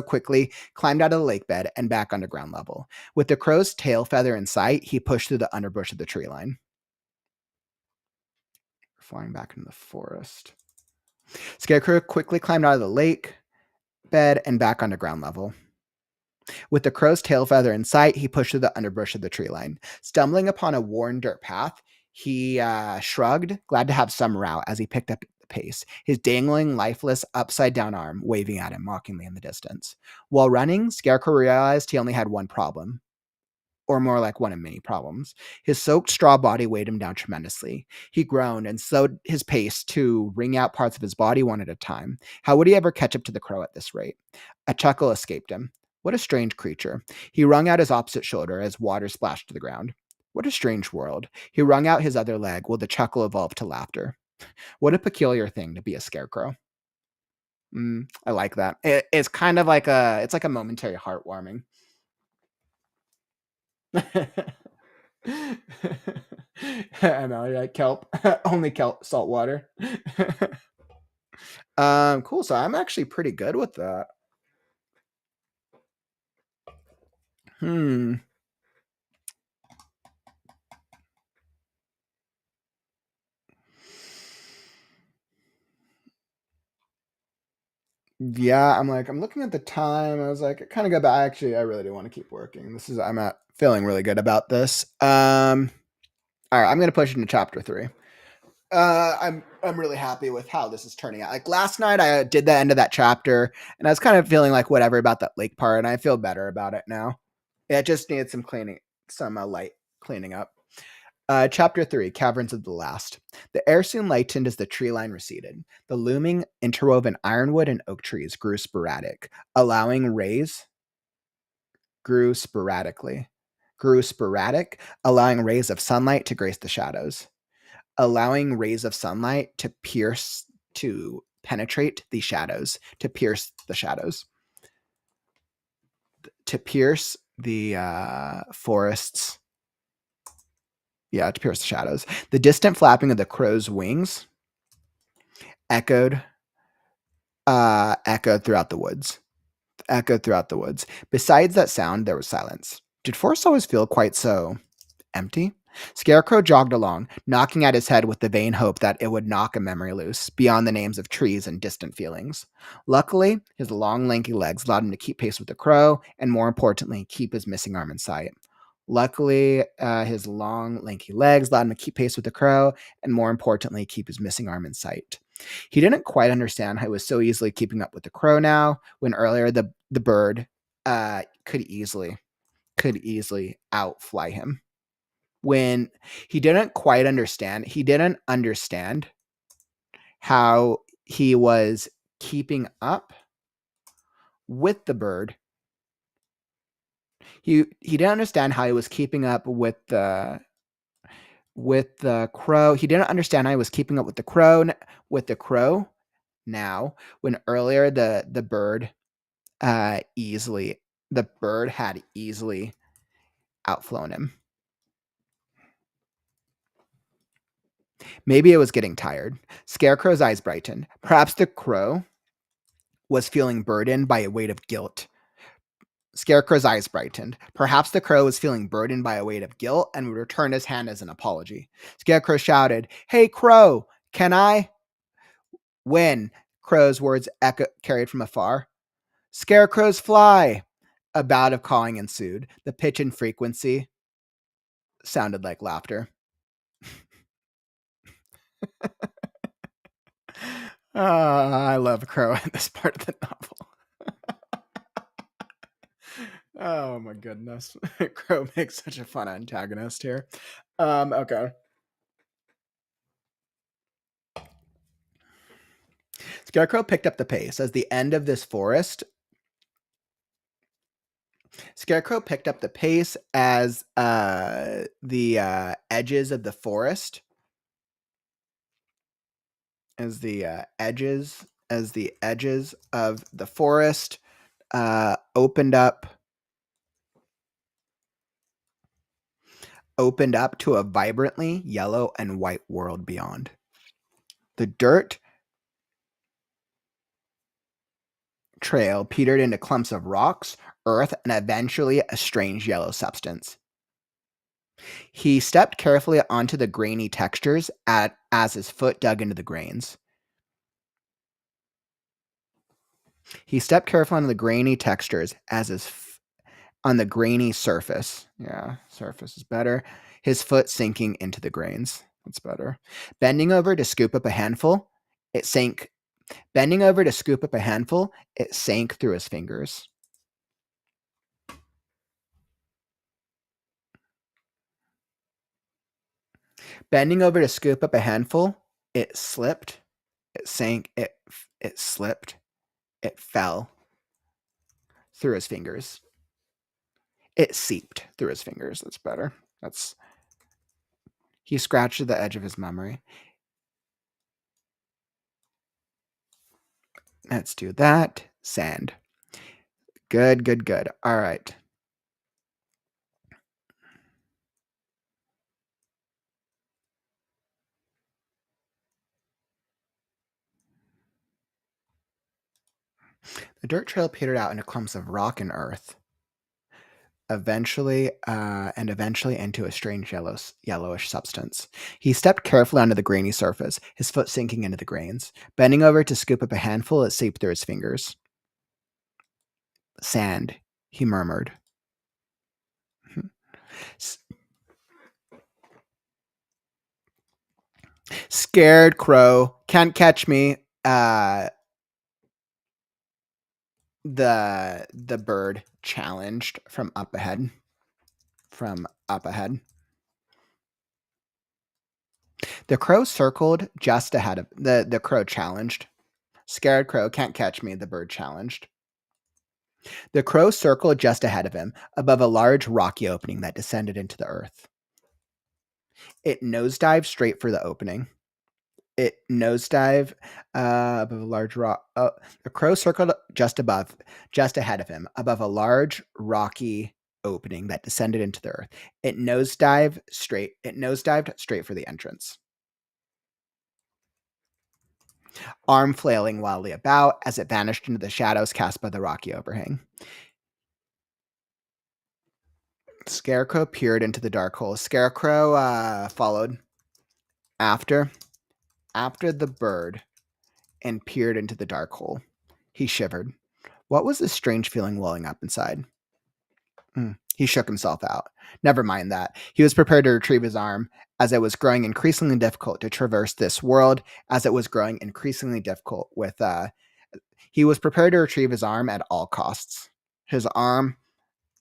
quickly climbed out of the lake bed and back under ground level. With the crow's tail feather in sight, he pushed through the underbrush of the tree line. Flying back into the forest. Scarecrow quickly climbed out of the lake bed and back onto ground level. With the crow's tail feather in sight, he pushed through the underbrush of the tree line. Stumbling upon a worn dirt path, he shrugged, glad to have some route as he picked up the pace, his dangling, lifeless, upside-down arm waving at him mockingly in the distance. While running, Scarecrow realized he only had one problem. Or more like one of many problems. His soaked straw body weighed him down tremendously. He groaned and slowed his pace to wring out parts of his body one at a time. How would he ever catch up to the crow at this rate? A chuckle escaped him. What a strange creature. He wrung out his opposite shoulder as water splashed to the ground. What a strange world. He wrung out his other leg while the chuckle evolved to laughter. What a peculiar thing to be a scarecrow. I like that. It's kind of like it's like a momentary heartwarming. I know, like kelp. Only kelp, salt water. Cool. So I'm actually pretty good with that. Yeah, I'm looking at the time. I was like, kind of good, but actually, I really do want to keep working. I'm feeling really good about this. All right, I'm gonna push into chapter 3. I'm really happy with how this is turning out. Like last night, I did the end of that chapter, and I was kind of feeling like whatever about that lake part, and I feel better about it now. It just needed some cleaning, some light cleaning up. Chapter 3, Caverns of the Last. The air soon lightened as the tree line receded. The looming, interwoven ironwood and oak trees grew sporadic, allowing rays of sunlight to grace the shadows, allowing rays of sunlight to penetrate the shadows, to pierce the shadows, to pierce the forests. Yeah, to pierce the shadows. The distant flapping of the crow's wings echoed throughout the woods. Besides that sound, there was silence. Did forests always feel quite so empty? Scarecrow jogged along, knocking at his head with the vain hope that it would knock a memory loose beyond the names of trees and distant feelings. Luckily, his long, lanky legs allowed him to keep pace with the crow, and more importantly, keep his missing arm in sight. He didn't quite understand how he was so easily keeping up with the crow now, when earlier the bird could easily outfly him. When he didn't understand how he was keeping up with the bird. He didn't understand how he was keeping up with the crow. He didn't understand how he was keeping up with the crow now, when earlier the bird had easily outflown him. Maybe it was getting tired. Scarecrow's eyes brightened. Perhaps the crow was feeling burdened by a weight of guilt. and would return his hand as an apology. Scarecrow shouted, "Hey, Crow, can I?" When Crow's words carried from afar. "Scarecrows fly!" A bout of cawing ensued. The pitch and frequency sounded like laughter. I love Crow in this part of the novel. Oh my goodness. Crow makes such a fun antagonist here. Okay. Scarecrow picked up the pace as the end of this forest. Scarecrow picked up the pace as the edges of the forest. As the edges of the forest opened up to a vibrantly yellow and white world beyond. The dirt trail petered into clumps of rocks, earth, and eventually a strange yellow substance. He stepped carefully onto the grainy textures as his foot dug into the grains. He stepped carefully on the grainy textures on the grainy surface. Yeah, surface is better. His foot sinking into the grains. That's better. Bending over to scoop up a handful, it sank. Bending over to scoop up a handful, it sank through his fingers. Bending over to scoop up a handful, it slipped. It sank. It slipped. It fell through his fingers. It seeped through his fingers. That's better. He scratched at the edge of his memory. Let's do that. Sand. Good. All right. The dirt trail petered out into clumps of rock and earth. Eventually into a strange yellowish substance. He stepped carefully onto the grainy surface, his foot sinking into the grains. Bending over to scoop up a handful, it seeped through his fingers. Sand, he murmured. Scared crow, can't catch me. The bird challenged from up ahead. The crow circled just ahead of the crow challenged. Scared crow, can't catch me, the bird challenged. The crow circled just ahead of him, above a large rocky opening that descended into the earth. It nosedived straight for the opening. Above a large rock. The crow circled just ahead of him, above a large rocky opening that descended into the earth. It nosedived straight for the entrance. Arm flailing wildly about as it vanished into the shadows cast by the rocky overhang. Scarecrow peered into the dark hole. Scarecrow followed after the bird and peered into the dark hole. He shivered. What was this strange feeling welling up inside? He shook himself out. Never mind that. He was prepared to retrieve his arm, as it was growing increasingly difficult to traverse this world, he was prepared to retrieve his arm at all costs. His arm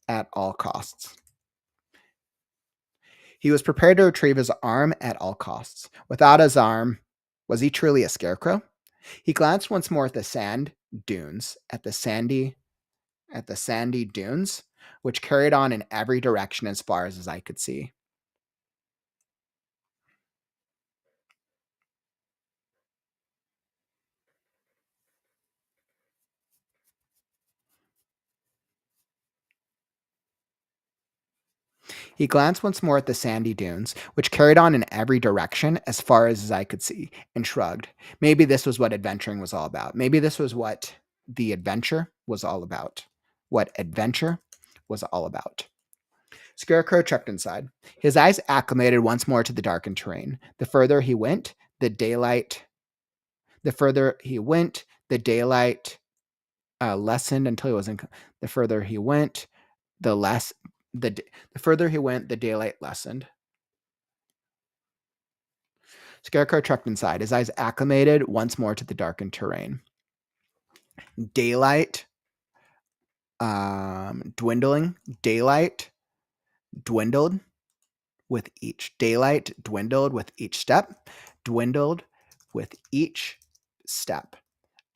at all costs. He was prepared to retrieve his arm at all costs. Without his arm, was he truly a scarecrow? He glanced once more at the sandy dunes, which carried on in every direction as far as his eye could see. He glanced once more at the sandy dunes, which carried on in every direction as far as his eye could see, and shrugged. Maybe this was what adventuring was all about. Maybe this was what the adventure was all about. Scarecrow checked inside. His eyes acclimated once more to the darkened terrain. The further he went, the daylight lessened until he was in. The further he went, the further he went, the daylight lessened. Scarecrow trekked inside, his eyes acclimated once more to the darkened terrain. Daylight dwindling. Daylight dwindled with each. Daylight dwindled with each step. Dwindled with each step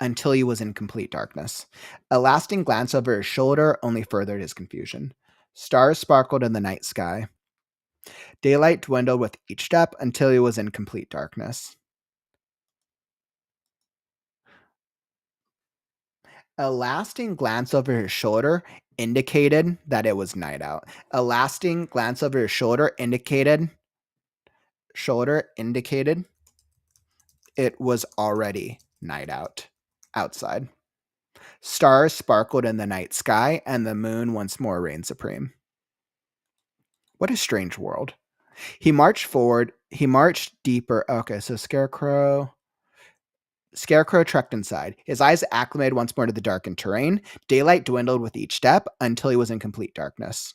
until he was in complete darkness. A lasting glance over his shoulder only furthered his confusion. Stars sparkled in the night sky. Daylight dwindled with each step until he was in complete darkness. A lasting glance over his shoulder indicated that it was night out. A lasting glance over his shoulder indicated it was already night out outside. Stars sparkled in the night sky, and the moon once more reigned supreme. What a strange world. He marched forward. He marched deeper. Okay, so Scarecrow trekked inside. His eyes acclimated once more to the darkened terrain. Daylight dwindled with each step until he was in complete darkness.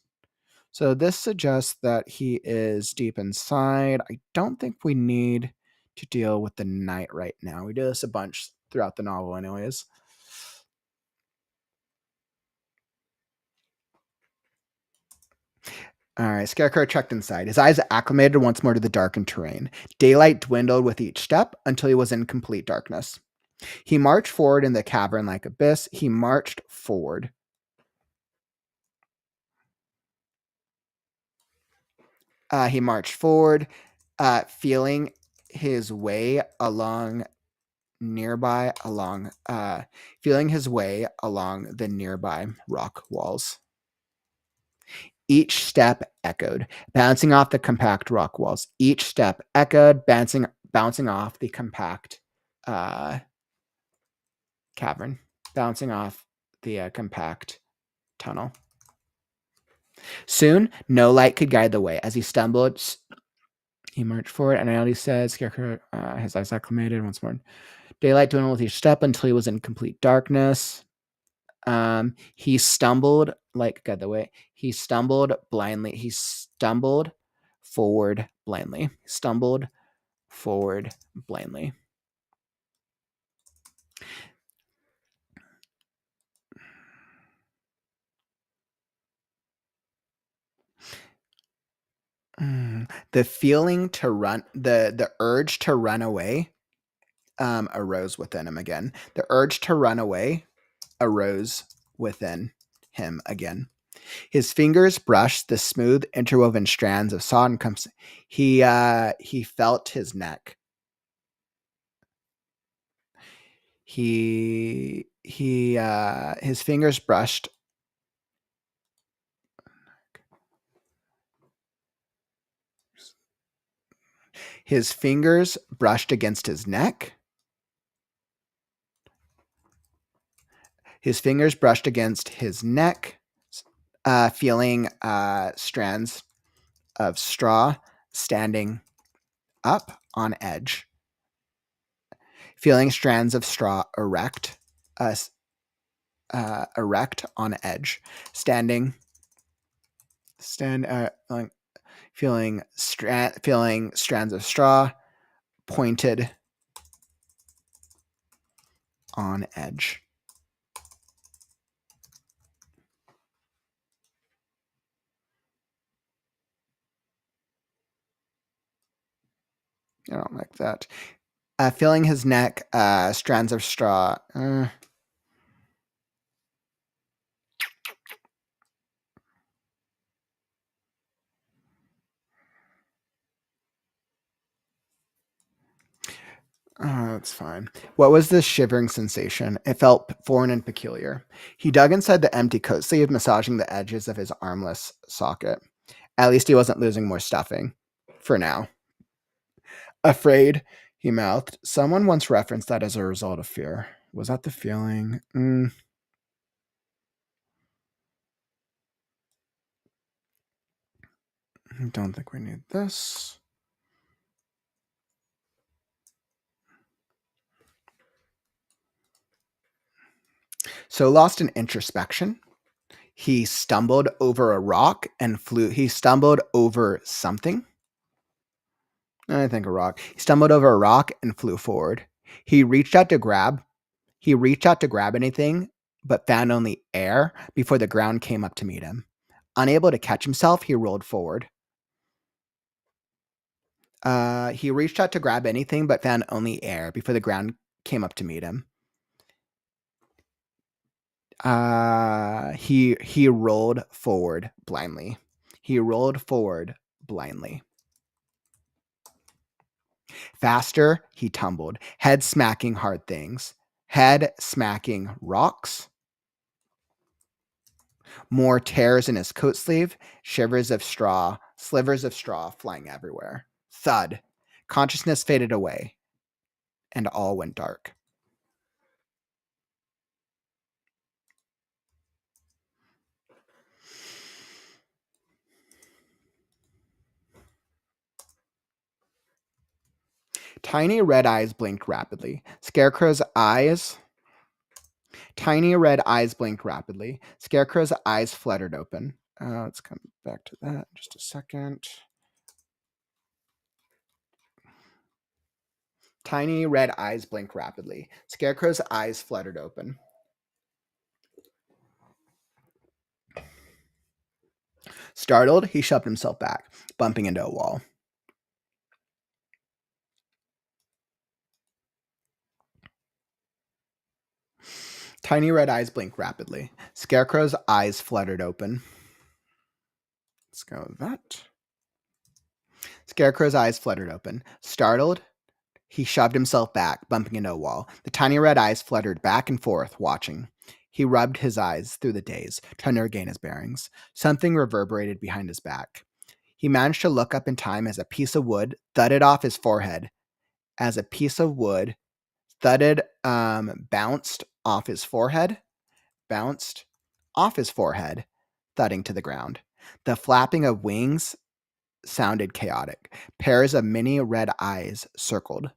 So this suggests that he is deep inside. I don't think we need to deal with the night right now. We do this a bunch throughout the novel anyways. All right, Scarecrow trekked inside. His eyes acclimated once more to the darkened terrain. Daylight dwindled with each step until he was in complete darkness. He marched forward in the cavern-like abyss. He marched forward. Feeling his way along the nearby rock walls. Each step echoed, bouncing off the compact rock walls. Each step echoed, bouncing off the compact cavern, bouncing off the compact tunnel. Soon, no light could guide the way. As he stumbled, he marched forward, and I already said, Scarecrow, his eyes acclimated once more. Daylight dwindled with each step until he was in complete darkness. He stumbled, guide the way. He stumbled blindly. He stumbled forward blindly. The feeling to run, the urge to run away, arose within him again. The urge to run away arose within him again. His fingers brushed the smooth, interwoven strands of saw and he felt his neck. His fingers brushed. His fingers brushed against his neck. His fingers brushed against his neck, feeling strands of straw standing up on edge. Feeling strands of straw erect on edge, feeling strands of straw pointed on edge. I don't like that. Feeling his neck, strands of straw. That's fine. What was this shivering sensation? It felt foreign and peculiar. He dug inside the empty coat sleeve, massaging the edges of his armless socket. At least he wasn't losing more stuffing. For now. Afraid, he mouthed. Someone once referenced that as a result of fear. Was that the feeling? I don't think we need this. So lost in introspection, he stumbled over a rock and flew. He stumbled over something. I think a rock. He stumbled over a rock and flew forward. He reached out to grab anything, but found only air before the ground came up to meet him. Unable to catch himself, he rolled forward. He reached out to grab anything, but found only air before the ground came up to meet him. He rolled forward blindly. He rolled forward blindly. Faster, he tumbled, head smacking hard things, head smacking rocks. More tears in his coat sleeve, slivers of straw flying everywhere. Thud. Consciousness faded away, and all went dark. Tiny red eyes blinked rapidly. Scarecrow's eyes. Tiny red eyes blinked rapidly. Scarecrow's eyes fluttered open. Let's come back to that in just a second. Tiny red eyes blinked rapidly. Scarecrow's eyes fluttered open. Startled, he shoved himself back, bumping into a wall. Tiny red eyes blinked rapidly. Scarecrow's eyes fluttered open. Let's go with that. Scarecrow's eyes fluttered open. Startled, he shoved himself back, bumping into a wall. The tiny red eyes fluttered back and forth, watching. He rubbed his eyes through the daze, trying to regain his bearings. Something reverberated behind his back. He managed to look up in time as a piece of wood thudded off his forehead. As a piece of wood thudded, bounced off his forehead, thudding to the ground. The flapping of wings sounded chaotic. Pairs of many red eyes circled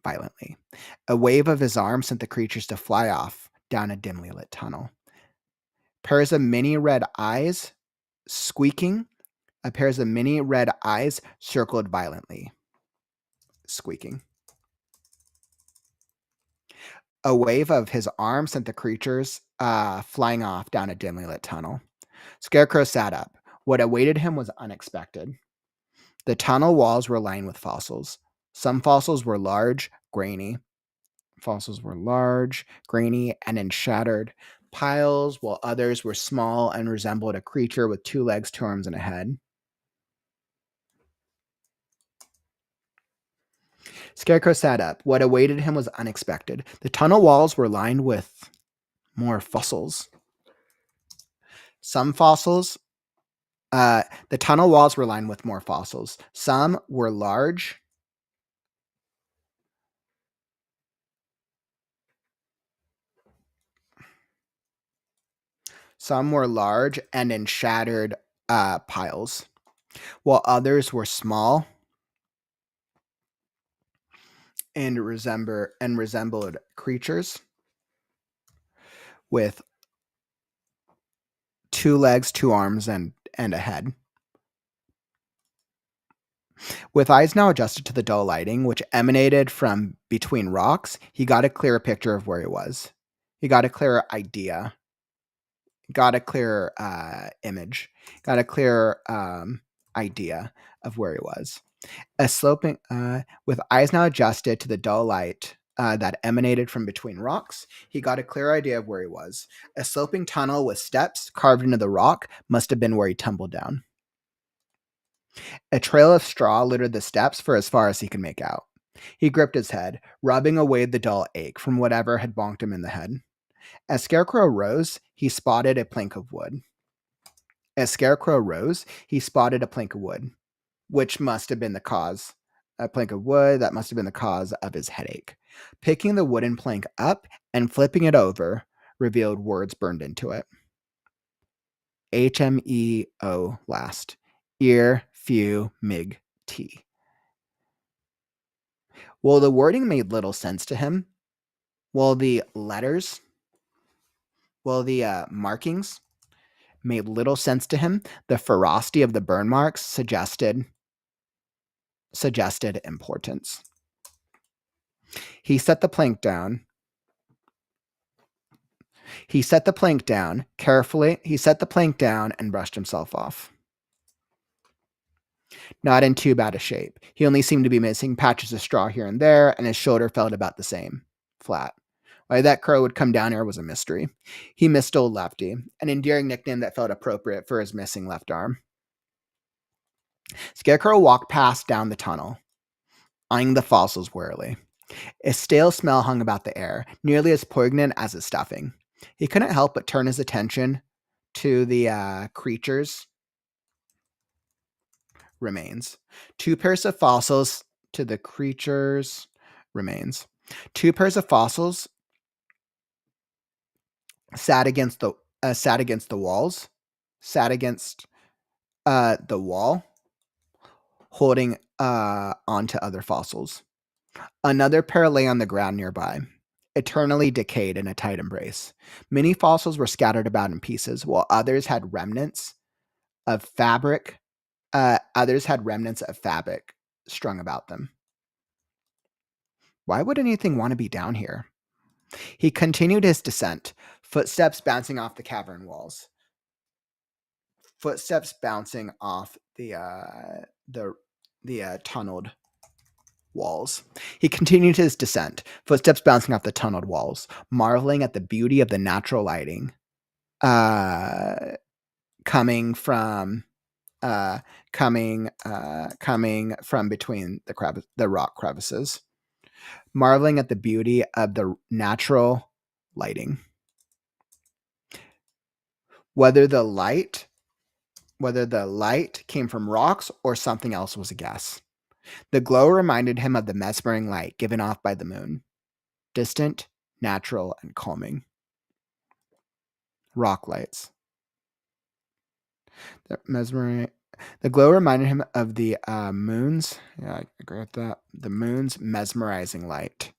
violently. A wave of his arm sent the creatures to fly off down a dimly lit tunnel. Pairs of many red eyes squeaking. Pairs of many red eyes circled violently, squeaking. A wave of his arm sent the creatures flying off down a dimly lit tunnel. Scarecrow sat up. What awaited him was unexpected. The tunnel walls were lined with fossils. Some fossils were large, grainy. And in shattered piles, while others were small and resembled a creature with 2 legs, 2 arms, and a head. Scarecrow sat up. What awaited him was unexpected. The tunnel walls were lined with more fossils. The tunnel walls were lined with more fossils. Some were large. Some were large and in shattered piles, while others were small and resembled creatures with 2 legs, 2 arms, and a head. With eyes now adjusted to the dull lighting, which emanated from between rocks, he got a clearer picture of where he was. He got a clearer idea. Got a clearer image. Got a clearer idea of where he was. With eyes now adjusted to the dull light that emanated from between rocks, he got a clear idea of where he was. A sloping tunnel with steps carved into the rock must have been where he tumbled down. A trail of straw littered the steps for as far as he could make out. He gripped his head, rubbing away the dull ache from whatever had bonked him in the head. As Scarecrow rose, he spotted a plank of wood. Which must have been the cause. A plank of wood that must have been the cause of his headache. Picking the wooden plank up and flipping it over revealed words burned into it. HMEO last. Ear, few, mig, t. Well, the wording made little sense to him. Well, the markings made little sense to him. The ferocity of the burn marks suggested suggested importance. He set the plank down. He set the plank down carefully. He set the plank down and brushed himself off. Not in too bad a shape. He only seemed to be missing patches of straw here and there, and his shoulder felt about the same, flat. Why that crow would come down here was a mystery. He missed old Lefty, an endearing nickname that felt appropriate for his missing left arm. Scarecrow walked past down the tunnel, eyeing the fossils warily. A stale smell hung about the air, nearly as poignant as his stuffing. He couldn't help but turn his attention to the creature's remains. Two pairs of fossils to the creature's remains. Two pairs of fossils sat against the walls, sat against the wall, holding onto other fossils. Another pair lay on the ground nearby, eternally decayed in a tight embrace. Many fossils were scattered about in pieces, while others had remnants of fabric. Strung about them. Why would anything want to be down here? He continued his descent, footsteps bouncing off the cavern walls. Footsteps bouncing off the tunneled walls. He continued his descent, footsteps bouncing off the tunneled walls, marveling at the beauty of the natural lighting coming from between the rock crevices, marveling at the beauty of the natural lighting. Whether the light came from rocks or something else was a guess. The glow reminded him of the mesmerizing light given off by the moon, distant, natural, and calming. Rock lights. The glow reminded him of the moon's. Yeah, I agree with that. The moon's mesmerizing light.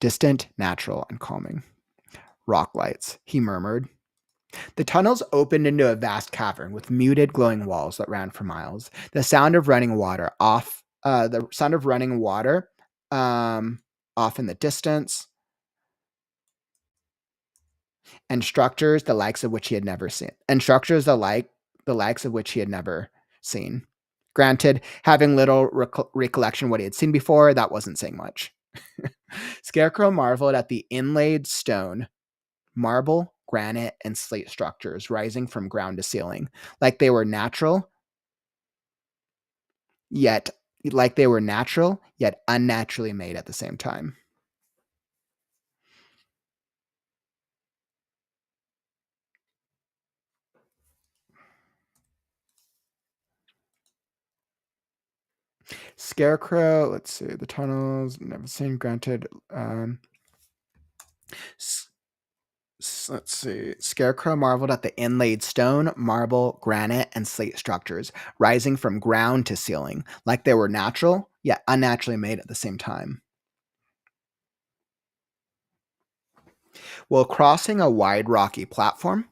Distant, natural, and calming. Rock lights, he murmured. The tunnels opened into a vast cavern with muted, glowing walls that ran for miles. The sound of running water off in the distance, and structures the likes of which he had never seen. Granted, having little recollection of what he had seen before, that wasn't saying much. Scarecrow marveled at the inlaid stone, marble, granite, and slate structures rising from ground to ceiling, like they were natural, yet unnaturally made at the same time. Scarecrow, let's see, the tunnels, never seen, granted. Let's see. Scarecrow marveled at the inlaid stone, marble, granite, and slate structures rising from ground to ceiling, like they were natural, yet unnaturally made at the same time. While crossing a wide rocky platform,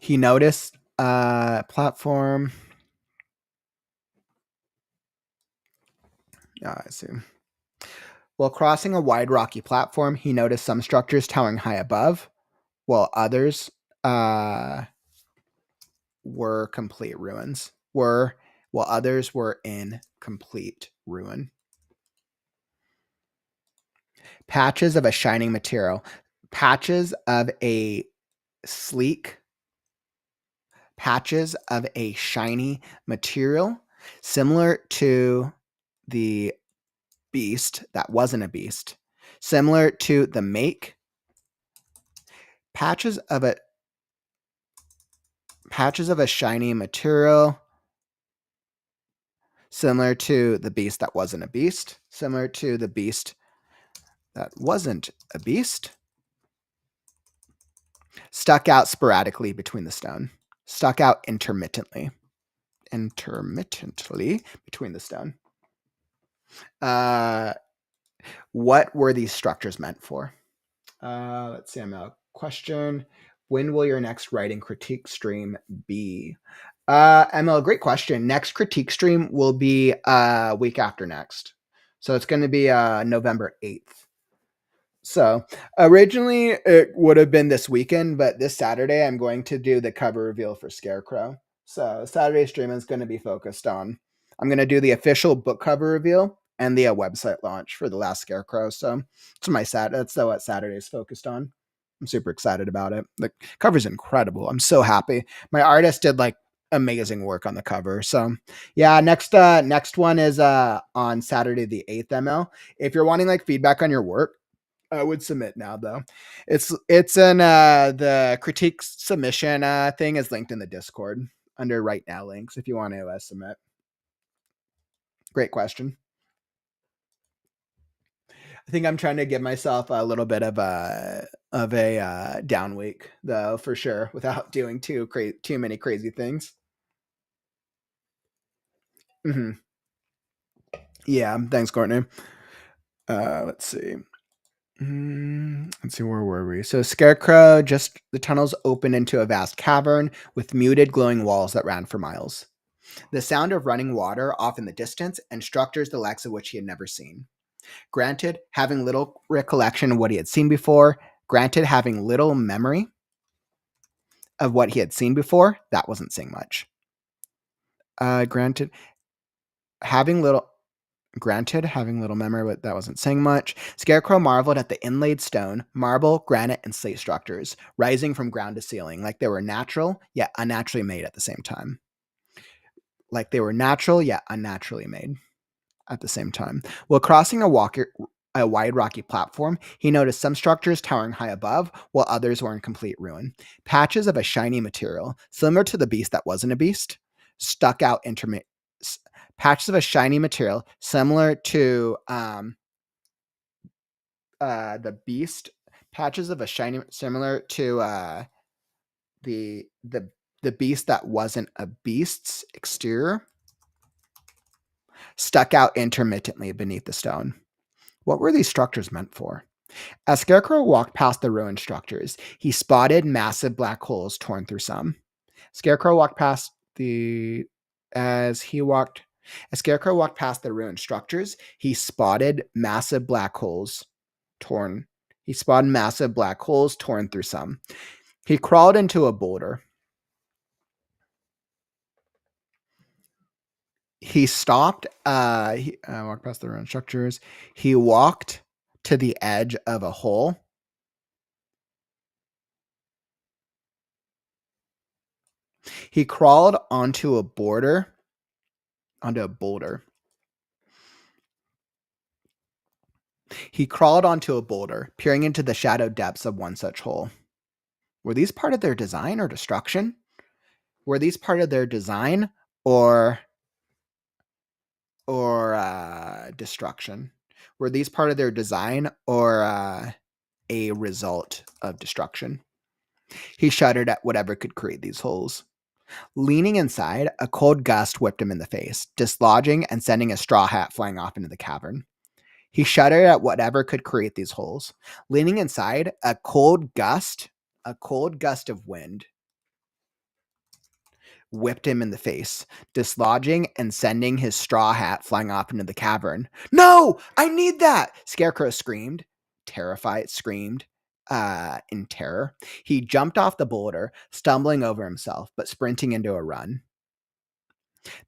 he noticed a platform. I see. While crossing a wide rocky platform, he noticed some structures towering high above, while others were complete ruins. While others were in complete ruin. Patches of a shining material. Patches of a shiny material, similar to the beast that wasn't a beast, similar to the make. Patches of a shiny material, similar to the beast that wasn't a beast, similar to the beast that wasn't a beast, stuck out sporadically between the stone, stuck out intermittently between the stone. What were these structures meant for? Let's see, I'm a question. When will your next writing critique stream be? Emil, great question. Next critique stream will be week after next. So it's going to be November 8th. So originally it would have been this weekend, but this Saturday I'm going to do the cover reveal for Scarecrow. So Saturday stream is going to be focused on, I'm going to do the official book cover reveal and the website launch for the Last Scarecrow. So that's what Saturday is focused on. I'm super excited about it. The cover's incredible. I'm so happy. My artist did like amazing work on the cover. So yeah, next one is on Saturday the 8th, ML. If you're wanting like feedback on your work, I would submit now though. It's in the critique submission thing is linked in the Discord under right now links if you want to submit. Great question. I think I'm trying to give myself a little bit of a down week though, for sure, without doing too many crazy things. Mm-hmm. Yeah, thanks, Courtney. Let's see. Let's see, where were we? So Scarecrow, just the tunnels opened into a vast cavern with muted glowing walls that ran for miles. The sound of running water off in the distance and structures the likes of which he had never seen. Granted, having little recollection of what he had seen before, granted, having little memory of what he had seen before, that wasn't saying much. Granted, having little memory, but that wasn't saying much. Scarecrow marveled at the inlaid stone, marble, granite, and slate structures, rising from ground to ceiling, like they were natural, yet unnaturally made at the same time. Like they were natural, yet unnaturally made at the same time. While crossing a wide rocky platform, he noticed some structures towering high above, while others were in complete ruin. Patches of a shiny material, similar to the beast that wasn't a beast, stuck out patches of a shiny material similar to the beast. Patches of a shiny similar to the beast that wasn't a beast's exterior stuck out intermittently beneath the stone. What were these structures meant for? As Scarecrow walked past the ruined structures, he spotted massive black holes torn through some. Scarecrow walked past the ruined structures, he spotted massive black holes torn. He spotted massive black holes torn through some. He crawled into a boulder. He stopped. He walked past the ruined structures. He walked to the edge of a hole. He crawled onto a boulder. He crawled onto a boulder, peering into the shadowed depths of one such hole. Were these part of their design or destruction? Were these part of their design or destruction? Were these part of their design or a result of destruction? He shuddered at whatever could create these holes. Leaning inside, a cold gust whipped him in the face, dislodging and sending a straw hat flying off into the cavern. He shuddered at whatever could create these holes. Leaning inside, a cold gust of wind whipped him in the face, dislodging and sending his straw hat flying off into the cavern. "No! I need that!" Scarecrow screamed. In terror. He jumped off the boulder, stumbling over himself, but sprinting into a run.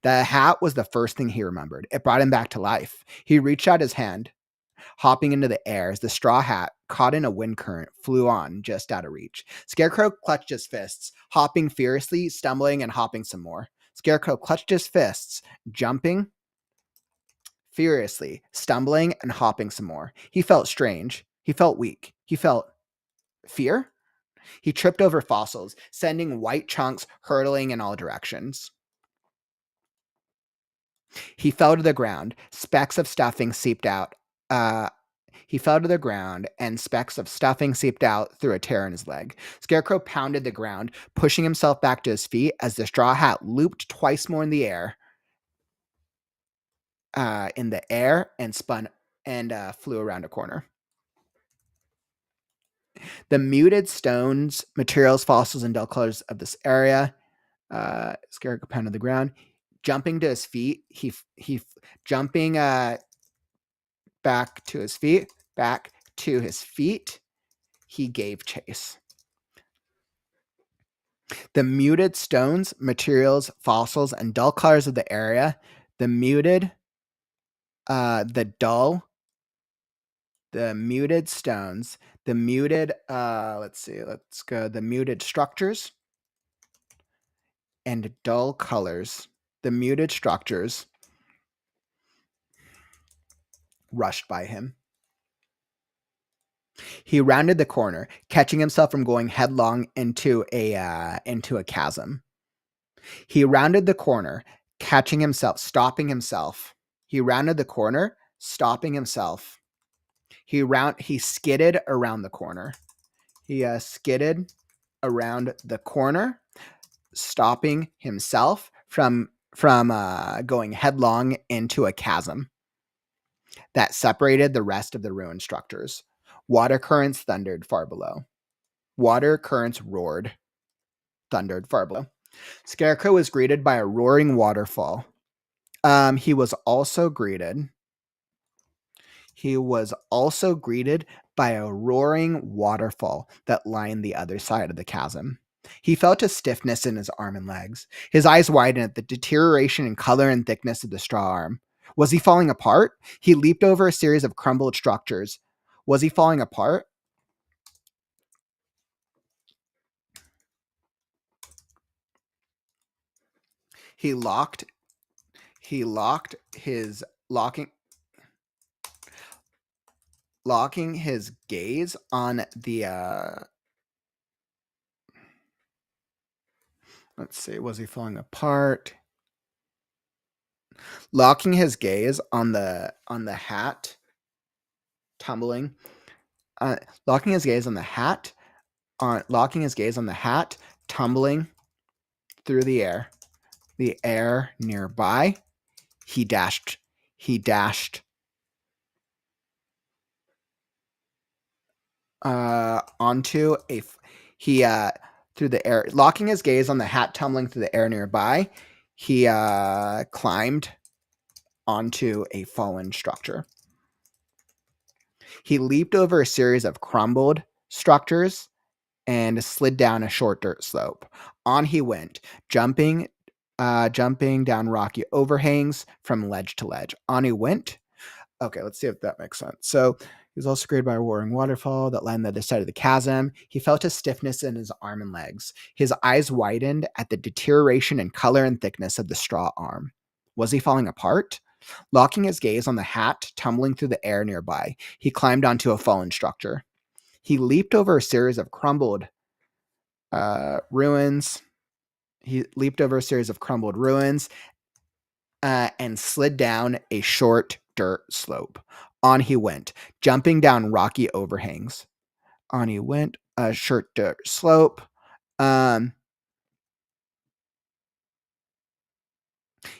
The hat was the first thing he remembered. It brought him back to life. He reached out his hand, hopping into the air as the straw hat, caught in a wind current, flew on just out of reach. Scarecrow clutched his fists, hopping furiously, stumbling and hopping some more. Scarecrow clutched his fists, jumping furiously, stumbling and hopping some more. He felt strange. He felt weak. He felt fear. He tripped over fossils, sending white chunks hurtling in all directions. He fell to the ground. Specks of stuffing seeped out. He fell to the ground, and specks of stuffing seeped out through a tear in his leg. Scarecrow pounded the ground, pushing himself back to his feet as the straw hat looped twice more in the air, and spun and flew around a corner. The muted stones, materials, fossils, and dull colors of this area. Scarecrow pounded the ground. Jumping to his feet, he jumping back to his feet, he gave chase. The muted stones, materials, fossils, and dull colors of the area. The muted, the dull, the muted stones, the muted, let's go, the muted structures and dull colors. The muted structures rushed by him. He rounded the corner, catching himself from going headlong into a chasm. He rounded the corner, stopping himself. He rounded the corner, stopping himself. He skidded around the corner. He skidded around the corner, stopping himself from going headlong into a chasm that separated the rest of the ruined structures. Water currents thundered far below. Water currents roared, thundered far below. Scarecrow was greeted by a roaring waterfall. He was also greeted by a roaring waterfall that lined the other side of the chasm. He felt a stiffness in his arm and legs. His eyes widened at the deterioration in color and thickness of the straw arm. Was he falling apart? He leaped over a series of crumbled structures. Was he falling apart? He locked his locking his gaze on the let's see, was he falling apart? Locking his gaze on the hat tumbling. Locking his gaze on the hat tumbling through the air nearby. He dashed onto through the air. Locking his gaze on the hat tumbling through the air nearby, he climbed onto a fallen structure. He leaped over a series of crumbled structures and slid down a short dirt slope. On he went, jumping down rocky overhangs from ledge to ledge. On he went. Okay, let's see if that makes sense. So he was also greeted by a roaring waterfall that lined the other side of the chasm. He felt a stiffness in his arm and legs. His eyes widened at the deterioration in color and thickness of the straw arm. Was he falling apart? Locking his gaze on the hat tumbling through the air nearby, he climbed onto a fallen structure. He leaped over a series of crumbled ruins. And slid down a short dirt slope. On he went, jumping down rocky overhangs. On he went, a short dirt slope.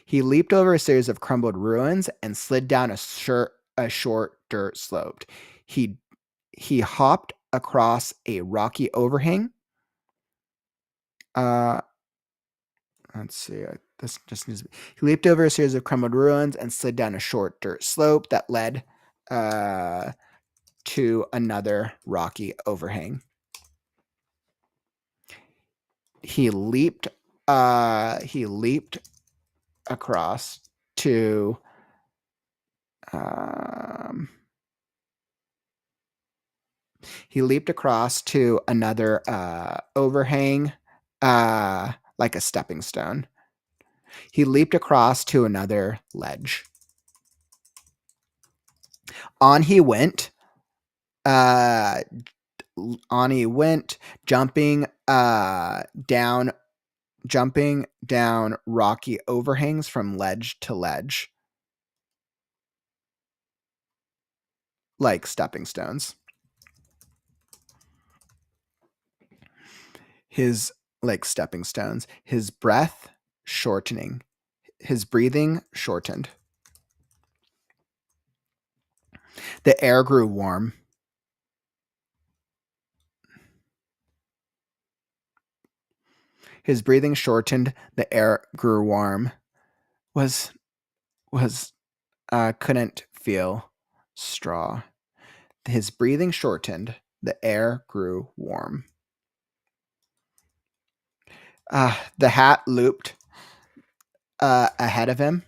He leaped over a series of crumbled ruins and slid down a short dirt slope. He hopped across a rocky overhang. Let's see. This just needs to be. He leaped over a series of crumbled ruins and slid down a short dirt slope that led to another rocky overhang. He leaped across to another overhang like a stepping stone. He leaped across to another ledge. On he went, jumping down rocky overhangs from ledge to ledge, like stepping stones. His breath shortening. His breathing shortened. The air grew warm. His breathing shortened. The air grew warm. Couldn't feel straw. His breathing shortened. The air grew warm. The hat looped ahead of him.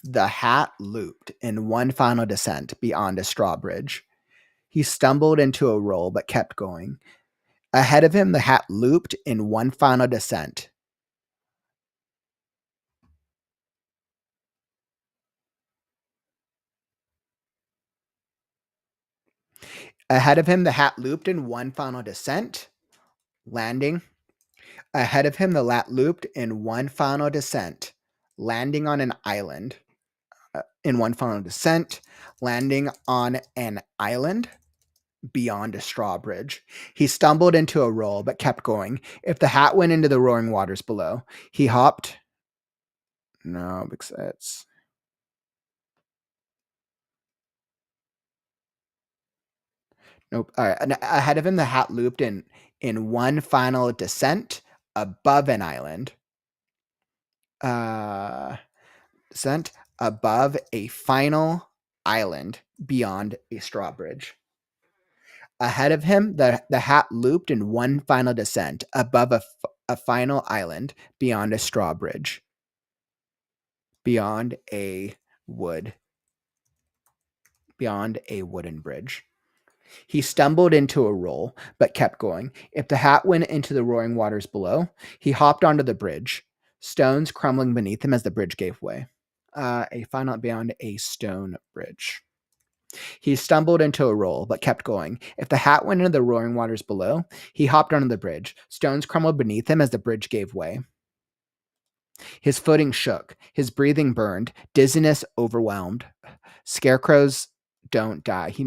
The hat looped in one final descent beyond a straw bridge. He stumbled into a roll but kept going. Ahead of him, the hat looped in one final descent. Ahead of him, the hat looped in one final descent, landing. Ahead of him, the hat looped in one final descent, landing on an island. In one final descent, landing on an island beyond a straw bridge. He stumbled into a roll but kept going. If the hat went into the roaring waters below, he hopped. No, because it's. Nope. All right. Ahead of him, the hat looped in one final descent above an island. Descent above a final island beyond a straw bridge. Ahead of him, the hat looped in one final descent above a final island beyond a straw bridge. Beyond a wooden bridge. He stumbled into a roll, but kept going. If the hat went into the roaring waters below, he hopped onto the bridge, stones crumbling beneath him as the bridge gave way. A final beyond a stone bridge. He stumbled into a roll, but kept going. If the hat went into the roaring waters below, he hopped onto the bridge. Stones crumbled beneath him as the bridge gave way. His footing shook. His breathing burned. Dizziness overwhelmed. Scarecrows don't die. He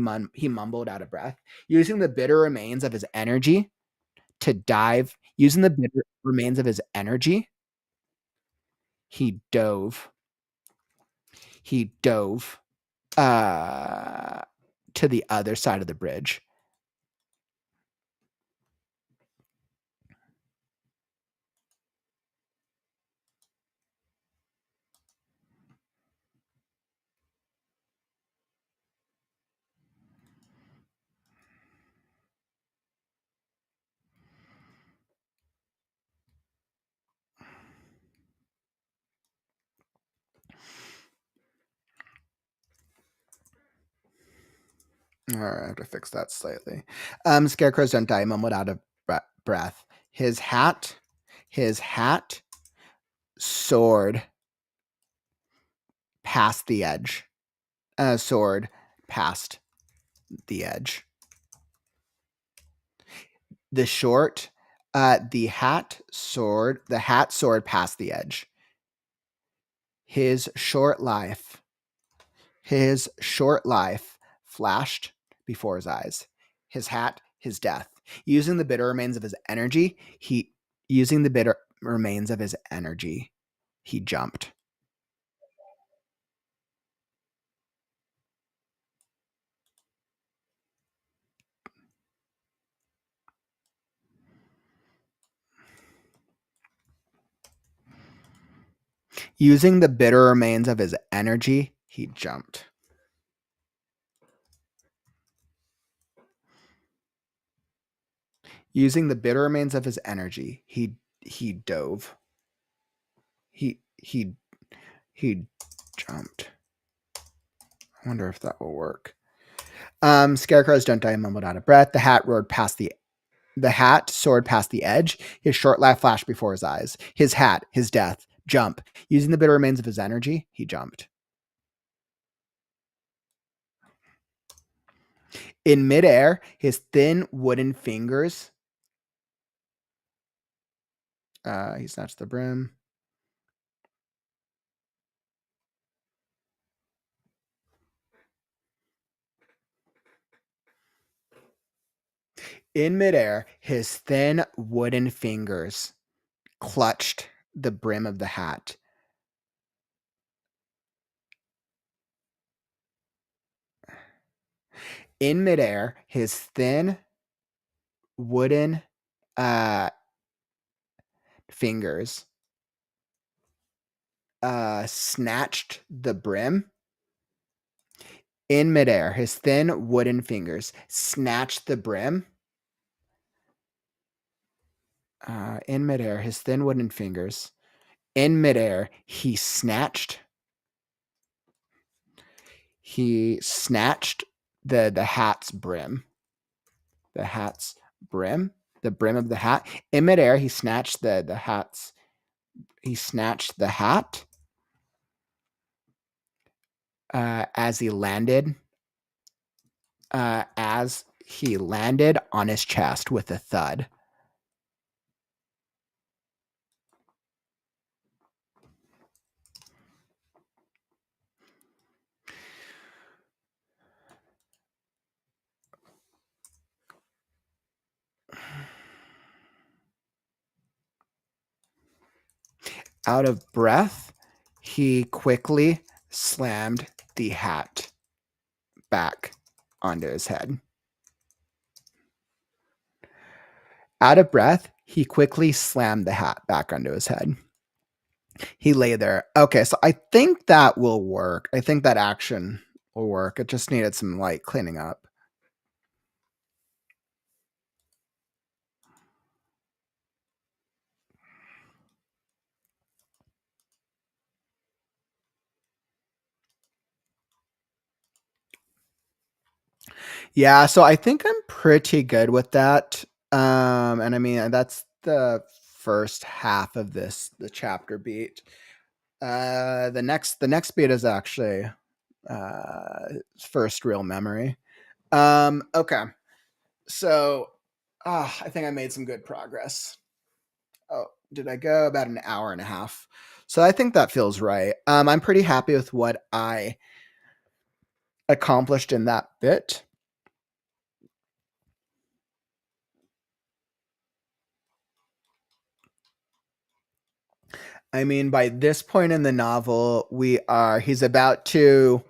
mumbled out of breath, using the bitter remains of his energy to dive. Using the bitter remains of his energy, he dove. To the other side of the bridge. All right, I have to fix that slightly. Scarecrows don't die. Mumbled out of breath. His hat soared past the edge. Soared past the edge. The hat soared past the edge. His short life flashed before his eyes. His hat, his death. Using the bitter remains of his energy, he jumped. Using the bitter remains of his energy, he jumped. Using the bitter remains of his energy, he dove. He jumped. I wonder if that will work. Scarecrows don't die. Mumbled out of breath. The hat soared past the edge. His short life flashed before his eyes. His hat, his death, jump. Using the bitter remains of his energy, he jumped. In midair, his thin wooden fingers. He snatched the brim. In midair, his thin wooden fingers clutched the brim of the hat. In midair, his thin wooden fingers snatched the brim. In midair, his thin wooden fingers snatched the brim. In midair, his thin wooden fingers. In midair, he snatched the hat's brim. The hat's brim. The brim of the hat. In midair, he snatched the hat's. He snatched the hat as he landed on his chest with a thud. Out of breath, he quickly slammed the hat back onto his head. Out of breath, he quickly slammed the hat back onto his head. He lay there. Okay, so I think that will work. I think that action will work. It just needed some light cleaning up. Yeah, so I think I'm pretty good with that. And I mean, that's the first half of the chapter beat. The next beat is actually first real memory. Okay. So I think I made some good progress. Oh, did I go about an hour and a half? So I think that feels right. I'm pretty happy with what I accomplished in that bit. I mean, by this point in the novel, he's about to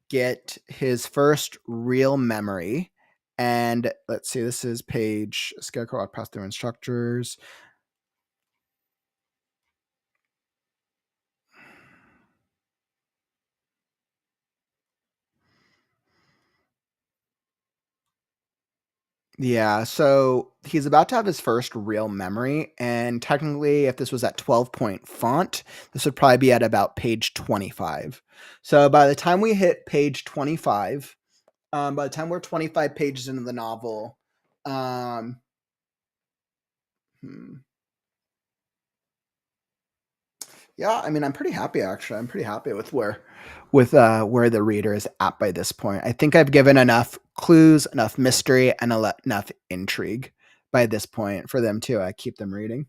get his first real memory. And let's see, this is page Scarecrow walked past their instructors. Yeah, so he's about to have his first real memory, and technically, if this was at 12-point font, this would probably be at about page 25. So by the time we hit page 25, by the time we're 25 pages into the novel, yeah, I mean, I'm pretty happy actually. I'm pretty happy with where the reader is at by this point. I think I've given enough clues, enough mystery, and enough intrigue by this point for them to keep them reading.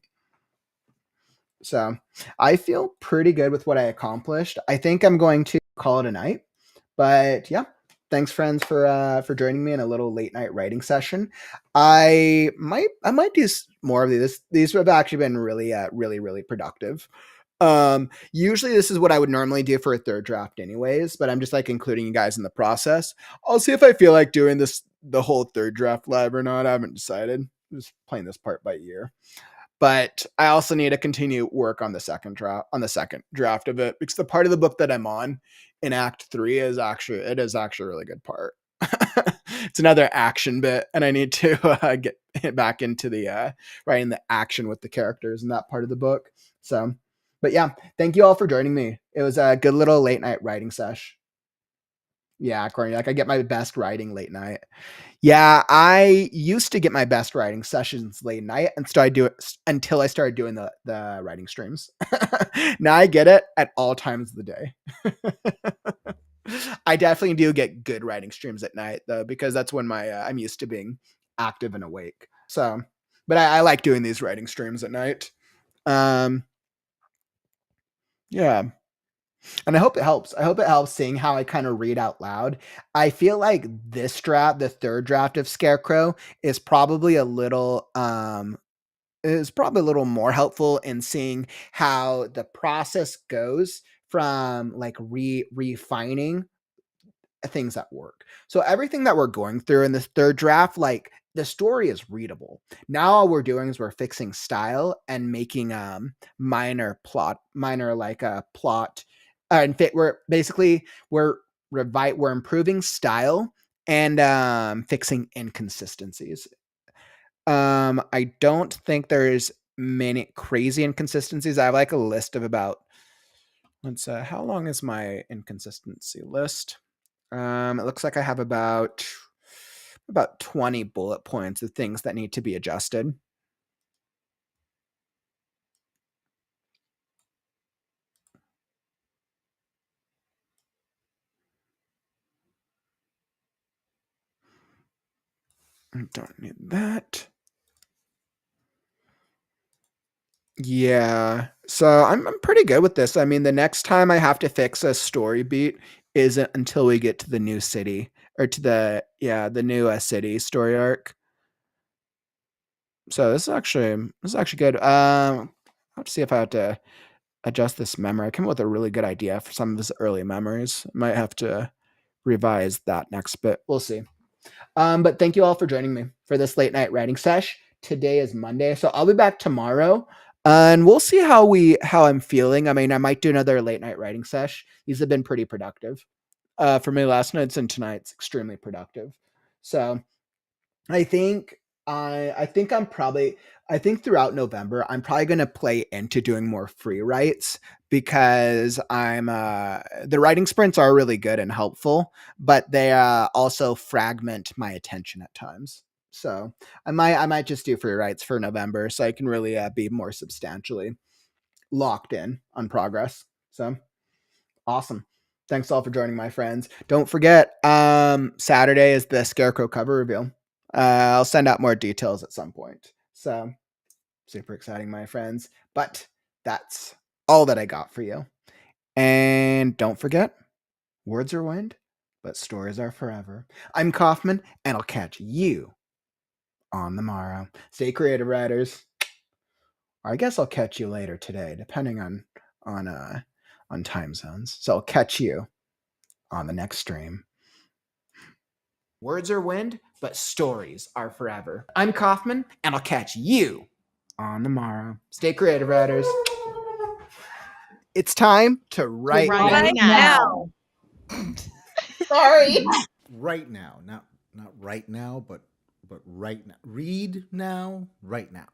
So I feel pretty good with what I accomplished. I think I'm going to call it a night. But yeah, thanks friends for joining me in a little late night writing session. I might do more of these. These have actually been really productive. Usually this is what I would normally do for a third draft anyways, but I'm just like including you guys in the process. I'll see if I feel like doing the whole third draft live or not. I haven't decided. I'm just playing this part by ear. But I also need to continue work on the second draft of it, because the part of the book that I'm on in Act 3 is actually a really good part. It's another action bit, and I need to get back into the writing the action with the characters in that part of the book. So, but yeah, thank you all for joining me. It was a good little late night writing sesh. Yeah, Courtney, like I get my best writing late night. Yeah, I used to get my best writing sessions late night, and so I do it until I started doing the writing streams. Now I get it at all times of the day. I definitely do get good writing streams at night though, because that's when I'm used to being active and awake. So, but I like doing these writing streams at night. Yeah. And I hope it helps. I hope it helps seeing how I kind of read out loud. I feel like this draft, the third draft of Scarecrow, is probably a little more helpful in seeing how the process goes from like refining things that work. So everything that we're going through in this third draft, like the story is readable. Now all we're doing is we're fixing style and making minor like a plot and fit. We're improving style and fixing inconsistencies. I don't think there's many crazy inconsistencies. I have like a list of about, how long is my inconsistency list? It looks like I have about 20 bullet points of things that need to be adjusted. I don't need that. Yeah. So I'm pretty good with this. I mean, the next time I have to fix a story beat isn't until we get to the new city or to the new city story arc. So this is actually good. I'll have to see if I have to adjust this memory. I came up with a really good idea for some of his early memories. Might have to revise that next bit. We'll see. But thank you all for joining me for this late night writing sesh. Today is Monday, so I'll be back tomorrow, and we'll see how I'm feeling. I mean, I might do another late night writing sesh. These have been pretty productive for me last night, and tonight's extremely productive. So I think I think throughout November I'm probably going to play into doing more free writes because the writing sprints are really good and helpful, but they also fragment my attention at times. So I might just do free writes for November so I can really be more substantially locked in on progress. So awesome. Thanks all for joining, my friends. Don't forget, Saturday is the Scarecrow cover reveal. I'll send out more details at some point. So super exciting, my friends. But that's all that I got for you. And don't forget, words are wind, but stories are forever. I'm Kaufman, and I'll catch you on the morrow. Stay creative, writers. Or I guess I'll catch you later today, depending on time zones. So I'll catch you on the next stream. Words are wind, but stories are forever. I'm Kaufman, and I'll catch you on the morrow. Stay creative, writers. It's time to write. Right now. Sorry. Right now, not right now, but right now. Read now, right now.